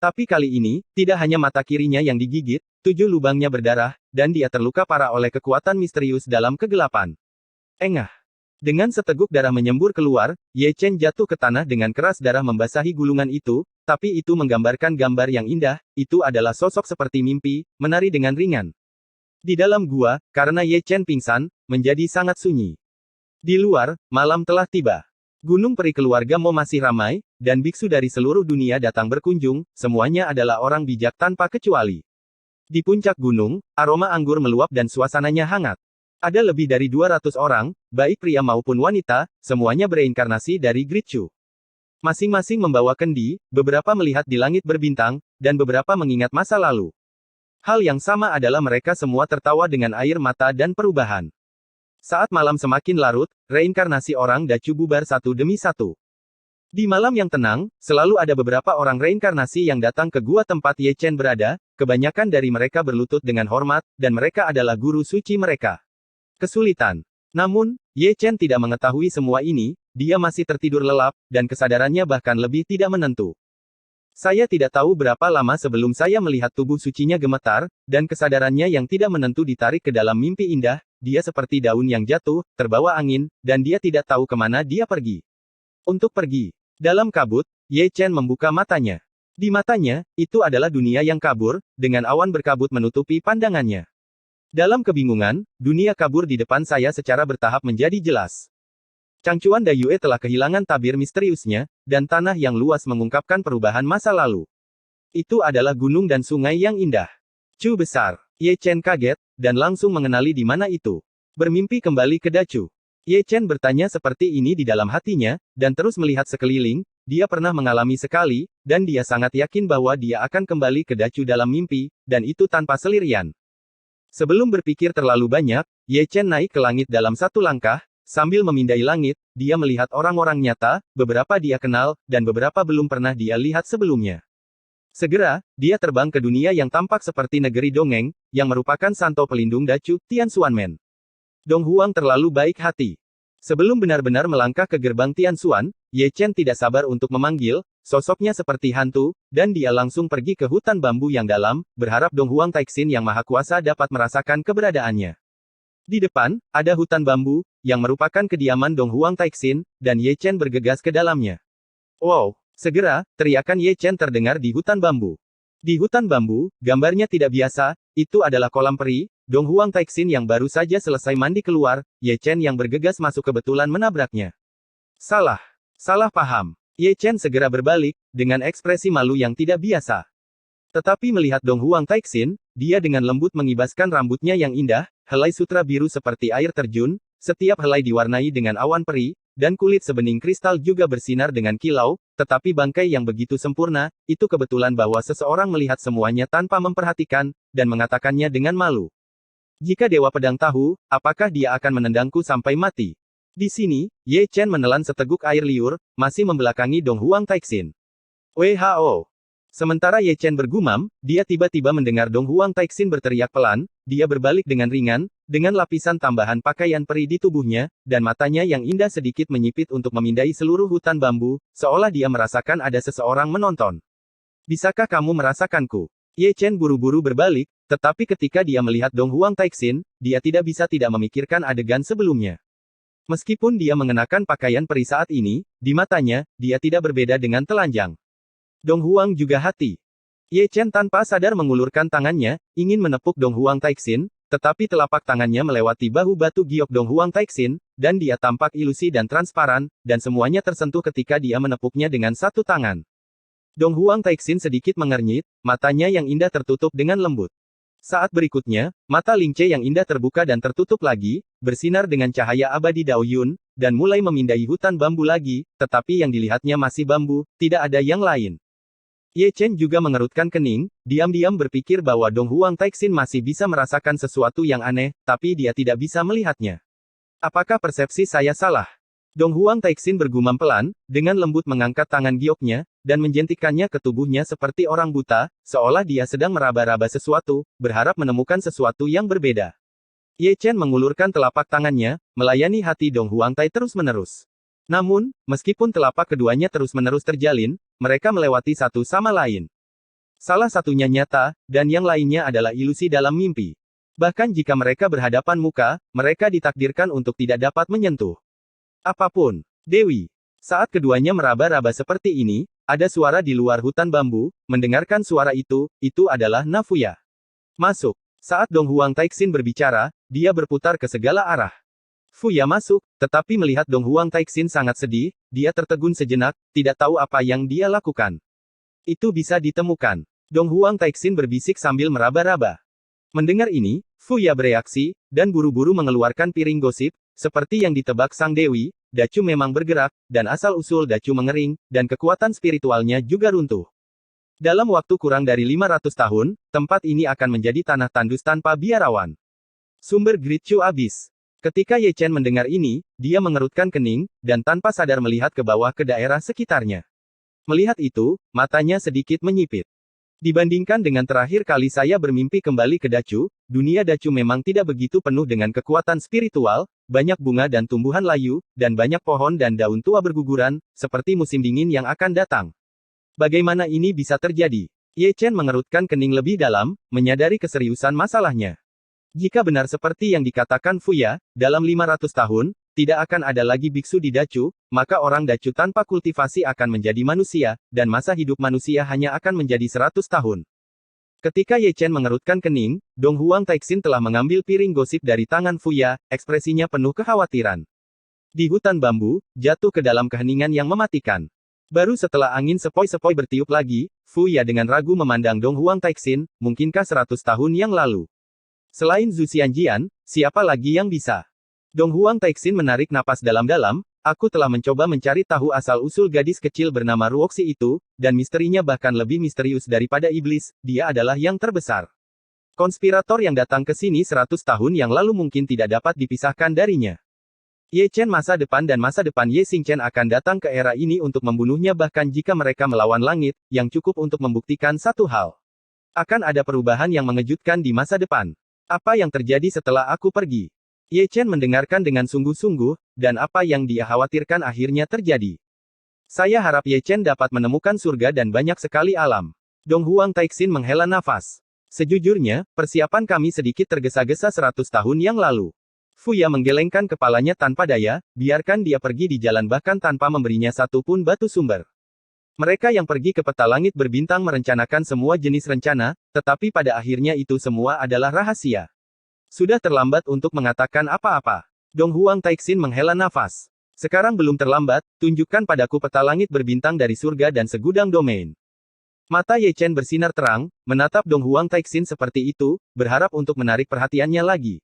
Tapi kali ini, tidak hanya mata kirinya yang digigit, 7 lubangnya berdarah, dan dia terluka parah oleh kekuatan misterius dalam kegelapan. Engah. Dengan seteguk darah menyembur keluar, Ye Chen jatuh ke tanah dengan keras darah membasahi gulungan itu, tapi itu menggambarkan gambar yang indah, itu adalah sosok seperti mimpi, menari dengan ringan. Di dalam gua, karena Ye Chen pingsan, menjadi sangat sunyi. Di luar, malam telah tiba. Gunung peri keluarga Mo masih ramai, dan biksu dari seluruh dunia datang berkunjung, semuanya adalah orang bijak tanpa kecuali. Di puncak gunung, aroma anggur meluap dan suasananya hangat. Ada lebih dari 200 orang, baik pria maupun wanita, semuanya bereinkarnasi dari Great Chu. Masing-masing membawa kendi, beberapa melihat di langit berbintang, dan beberapa mengingat masa lalu. Hal yang sama adalah mereka semua tertawa dengan air mata dan perubahan. Saat malam semakin larut, reinkarnasi orang Dacu bubar satu demi satu. Di malam yang tenang, selalu ada beberapa orang reinkarnasi yang datang ke gua tempat Ye Chen berada, kebanyakan dari mereka berlutut dengan hormat, dan mereka adalah guru suci mereka. Kesulitan. Namun, Ye Chen tidak mengetahui semua ini, dia masih tertidur lelap, dan kesadarannya bahkan lebih tidak menentu. Saya tidak tahu berapa lama sebelum saya melihat tubuh sucinya gemetar, dan kesadarannya yang tidak menentu ditarik ke dalam mimpi indah, dia seperti daun yang jatuh, terbawa angin, dan dia tidak tahu kemana dia pergi. Untuk pergi. Dalam kabut, Ye Chen membuka matanya. Di matanya, itu adalah dunia yang kabur, dengan awan berkabut menutupi pandangannya. Dalam kebingungan, dunia kabur di depan saya secara bertahap menjadi jelas. Changchuan Dayue telah kehilangan tabir misteriusnya, dan tanah yang luas mengungkapkan perubahan masa lalu. Itu adalah gunung dan sungai yang indah. Chu besar. Ye Chen kaget, dan langsung mengenali di mana itu. Bermimpi kembali ke Dacu. Ye Chen bertanya seperti ini di dalam hatinya, dan terus melihat sekeliling, dia pernah mengalami sekali, dan dia sangat yakin bahwa dia akan kembali ke Dacu dalam mimpi, dan itu tanpa selirian. Sebelum berpikir terlalu banyak, Ye Chen naik ke langit dalam satu langkah, sambil memindai langit, dia melihat orang-orang nyata, beberapa dia kenal, dan beberapa belum pernah dia lihat sebelumnya. Segera, dia terbang ke dunia yang tampak seperti negeri dongeng, yang merupakan santo pelindung Dacu, Tianxuanmen. Dong Huang terlalu baik hati. Sebelum benar-benar melangkah ke gerbang Tianxuan, Ye Chen tidak sabar untuk memanggil, sosoknya seperti hantu, dan dia langsung pergi ke hutan bambu yang dalam, berharap Dong Huang Taixin yang maha kuasa dapat merasakan keberadaannya. Di depan, ada hutan bambu, yang merupakan kediaman Dong Huang Taixin, dan Ye Chen bergegas ke dalamnya. Wow! Segera, teriakan Ye Chen terdengar di hutan bambu. Di hutan bambu, gambarnya tidak biasa, itu adalah kolam peri, Dong Huang Taixin yang baru saja selesai mandi keluar, Ye Chen yang bergegas masuk kebetulan menabraknya. Salah paham. Ye Chen segera berbalik, dengan ekspresi malu yang tidak biasa. Tetapi melihat Dong Huang Taixin, dia dengan lembut mengibaskan rambutnya yang indah, helai sutra biru seperti air terjun, setiap helai diwarnai dengan awan peri, dan kulit sebening kristal juga bersinar dengan kilau, tetapi bangkai yang begitu sempurna, itu kebetulan bahwa seseorang melihat semuanya tanpa memperhatikan, dan mengatakannya dengan malu. Jika Dewa Pedang tahu, apakah dia akan menendangku sampai mati? Di sini, Ye Chen menelan seteguk air liur, masih membelakangi Dong Huang Taixin. WHO. Sementara Ye Chen bergumam, dia tiba-tiba mendengar Dong Huang Taixin berteriak pelan, dia berbalik dengan ringan, dengan lapisan tambahan pakaian peri di tubuhnya, dan matanya yang indah sedikit menyipit untuk memindai seluruh hutan bambu, seolah dia merasakan ada seseorang menonton. Bisakah kamu merasakanku? Ye Chen buru-buru berbalik, tetapi ketika dia melihat Dong Huang Taixin, dia tidak bisa tidak memikirkan adegan sebelumnya. Meskipun dia mengenakan pakaian peri saat ini, di matanya, dia tidak berbeda dengan telanjang. Dong Huang juga hati. Ye Chen tanpa sadar mengulurkan tangannya, ingin menepuk Dong Huang Taixin, tetapi telapak tangannya melewati bahu batu giok Dong Huang Taixin, dan dia tampak ilusi dan transparan, dan semuanya tersentuh ketika dia menepuknya dengan satu tangan. Dong Huang Taixin sedikit mengernyit, matanya yang indah tertutup dengan lembut. Saat berikutnya, mata Ling Che yang indah terbuka dan tertutup lagi, bersinar dengan cahaya abadi Dao Yun, dan mulai memindai hutan bambu lagi, tetapi yang dilihatnya masih bambu, tidak ada yang lain. Ye Chen juga mengerutkan kening, diam-diam berpikir bahwa Dong Huang Taixin masih bisa merasakan sesuatu yang aneh, tapi dia tidak bisa melihatnya. Apakah persepsi saya salah? Dong Huang Taixin bergumam pelan, dengan lembut mengangkat tangan gioknya, dan menjentikannya ke tubuhnya seperti orang buta, seolah dia sedang meraba-raba sesuatu, berharap menemukan sesuatu yang berbeda. Ye Chen mengulurkan telapak tangannya, melayani hati Dong Huang Tai terus-menerus. Namun, meskipun telapak keduanya terus-menerus terjalin, mereka melewati satu sama lain. Salah satunya nyata, dan yang lainnya adalah ilusi dalam mimpi. Bahkan jika mereka berhadapan muka, mereka ditakdirkan untuk tidak dapat menyentuh apapun. Dewi. Saat keduanya meraba-raba seperti ini, ada suara di luar hutan bambu, mendengarkan suara itu adalah Nafuya. Masuk. Saat Dong Huang Taixin berbicara, dia berputar ke segala arah. Fuya masuk, tetapi melihat Dong Huang Taixin sangat sedih, dia tertegun sejenak, tidak tahu apa yang dia lakukan. Itu bisa ditemukan. Dong Huang Taixin berbisik sambil meraba-raba. Mendengar ini, Fuya bereaksi, dan buru-buru mengeluarkan piring gosip, seperti yang ditebak Sang Dewi, Dacu memang bergerak, dan asal-usul Dacu mengering, dan kekuatan spiritualnya juga runtuh. Dalam waktu kurang dari 500 tahun, tempat ini akan menjadi tanah tandus tanpa biarawan. Sumber Great Chu abis. Ketika Ye Chen mendengar ini, dia mengerutkan kening, dan tanpa sadar melihat ke bawah ke daerah sekitarnya. Melihat itu, matanya sedikit menyipit. Dibandingkan dengan terakhir kali saya bermimpi kembali ke Dacu, dunia Dacu memang tidak begitu penuh dengan kekuatan spiritual, banyak bunga dan tumbuhan layu, dan banyak pohon dan daun tua berguguran, seperti musim dingin yang akan datang. Bagaimana ini bisa terjadi? Ye Chen mengerutkan kening lebih dalam, menyadari keseriusan masalahnya. Jika benar seperti yang dikatakan Fuya, dalam 500 tahun, tidak akan ada lagi biksu di Dacu, maka orang Dacu tanpa kultivasi akan menjadi manusia, dan masa hidup manusia hanya akan menjadi 100 tahun. Ketika Ye Chen mengerutkan kening, Dong Huang Taixin telah mengambil piring gosip dari tangan Fuya, ekspresinya penuh kekhawatiran. Di hutan bambu, jatuh ke dalam keheningan yang mematikan. Baru setelah angin sepoi-sepoi bertiup lagi, Fuya dengan ragu memandang Dong Huang Taixin, mungkinkah 100 tahun yang lalu? Selain Zhu Xianjian, siapa lagi yang bisa? Dong Huang Taixin menarik napas dalam-dalam, aku telah mencoba mencari tahu asal-usul gadis kecil bernama Ruoxi itu, dan misterinya bahkan lebih misterius daripada iblis, dia adalah yang terbesar. Konspirator yang datang ke sini 100 tahun yang lalu mungkin tidak dapat dipisahkan darinya. Ye Chen masa depan dan masa depan Ye Xingchen akan datang ke era ini untuk membunuhnya bahkan jika mereka melawan langit, yang cukup untuk membuktikan satu hal. Akan ada perubahan yang mengejutkan di masa depan. Apa yang terjadi setelah aku pergi? Ye Chen mendengarkan dengan sungguh-sungguh, dan apa yang dia khawatirkan akhirnya terjadi. Saya harap Ye Chen dapat menemukan surga dan banyak sekali alam. Dong Huang Taixin menghela nafas. Sejujurnya, persiapan kami sedikit tergesa-gesa 100 tahun yang lalu. Fuya menggelengkan kepalanya tanpa daya, biarkan dia pergi di jalan bahkan tanpa memberinya satu pun batu sumber. Mereka yang pergi ke peta langit berbintang merencanakan semua jenis rencana, tetapi pada akhirnya itu semua adalah rahasia. Sudah terlambat untuk mengatakan apa-apa. Dong Huang Taixin menghela nafas. Sekarang belum terlambat, tunjukkan padaku peta langit berbintang dari surga dan segudang domain. Mata Ye Chen bersinar terang, menatap Dong Huang Taixin seperti itu, berharap untuk menarik perhatiannya lagi.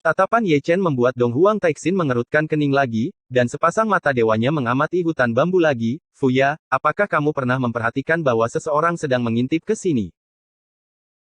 Tatapan Ye Chen membuat Dong Huang Taixin mengerutkan kening lagi, dan sepasang mata dewanya mengamati hutan bambu lagi. Fuya, apakah kamu pernah memperhatikan bahwa seseorang sedang mengintip ke sini?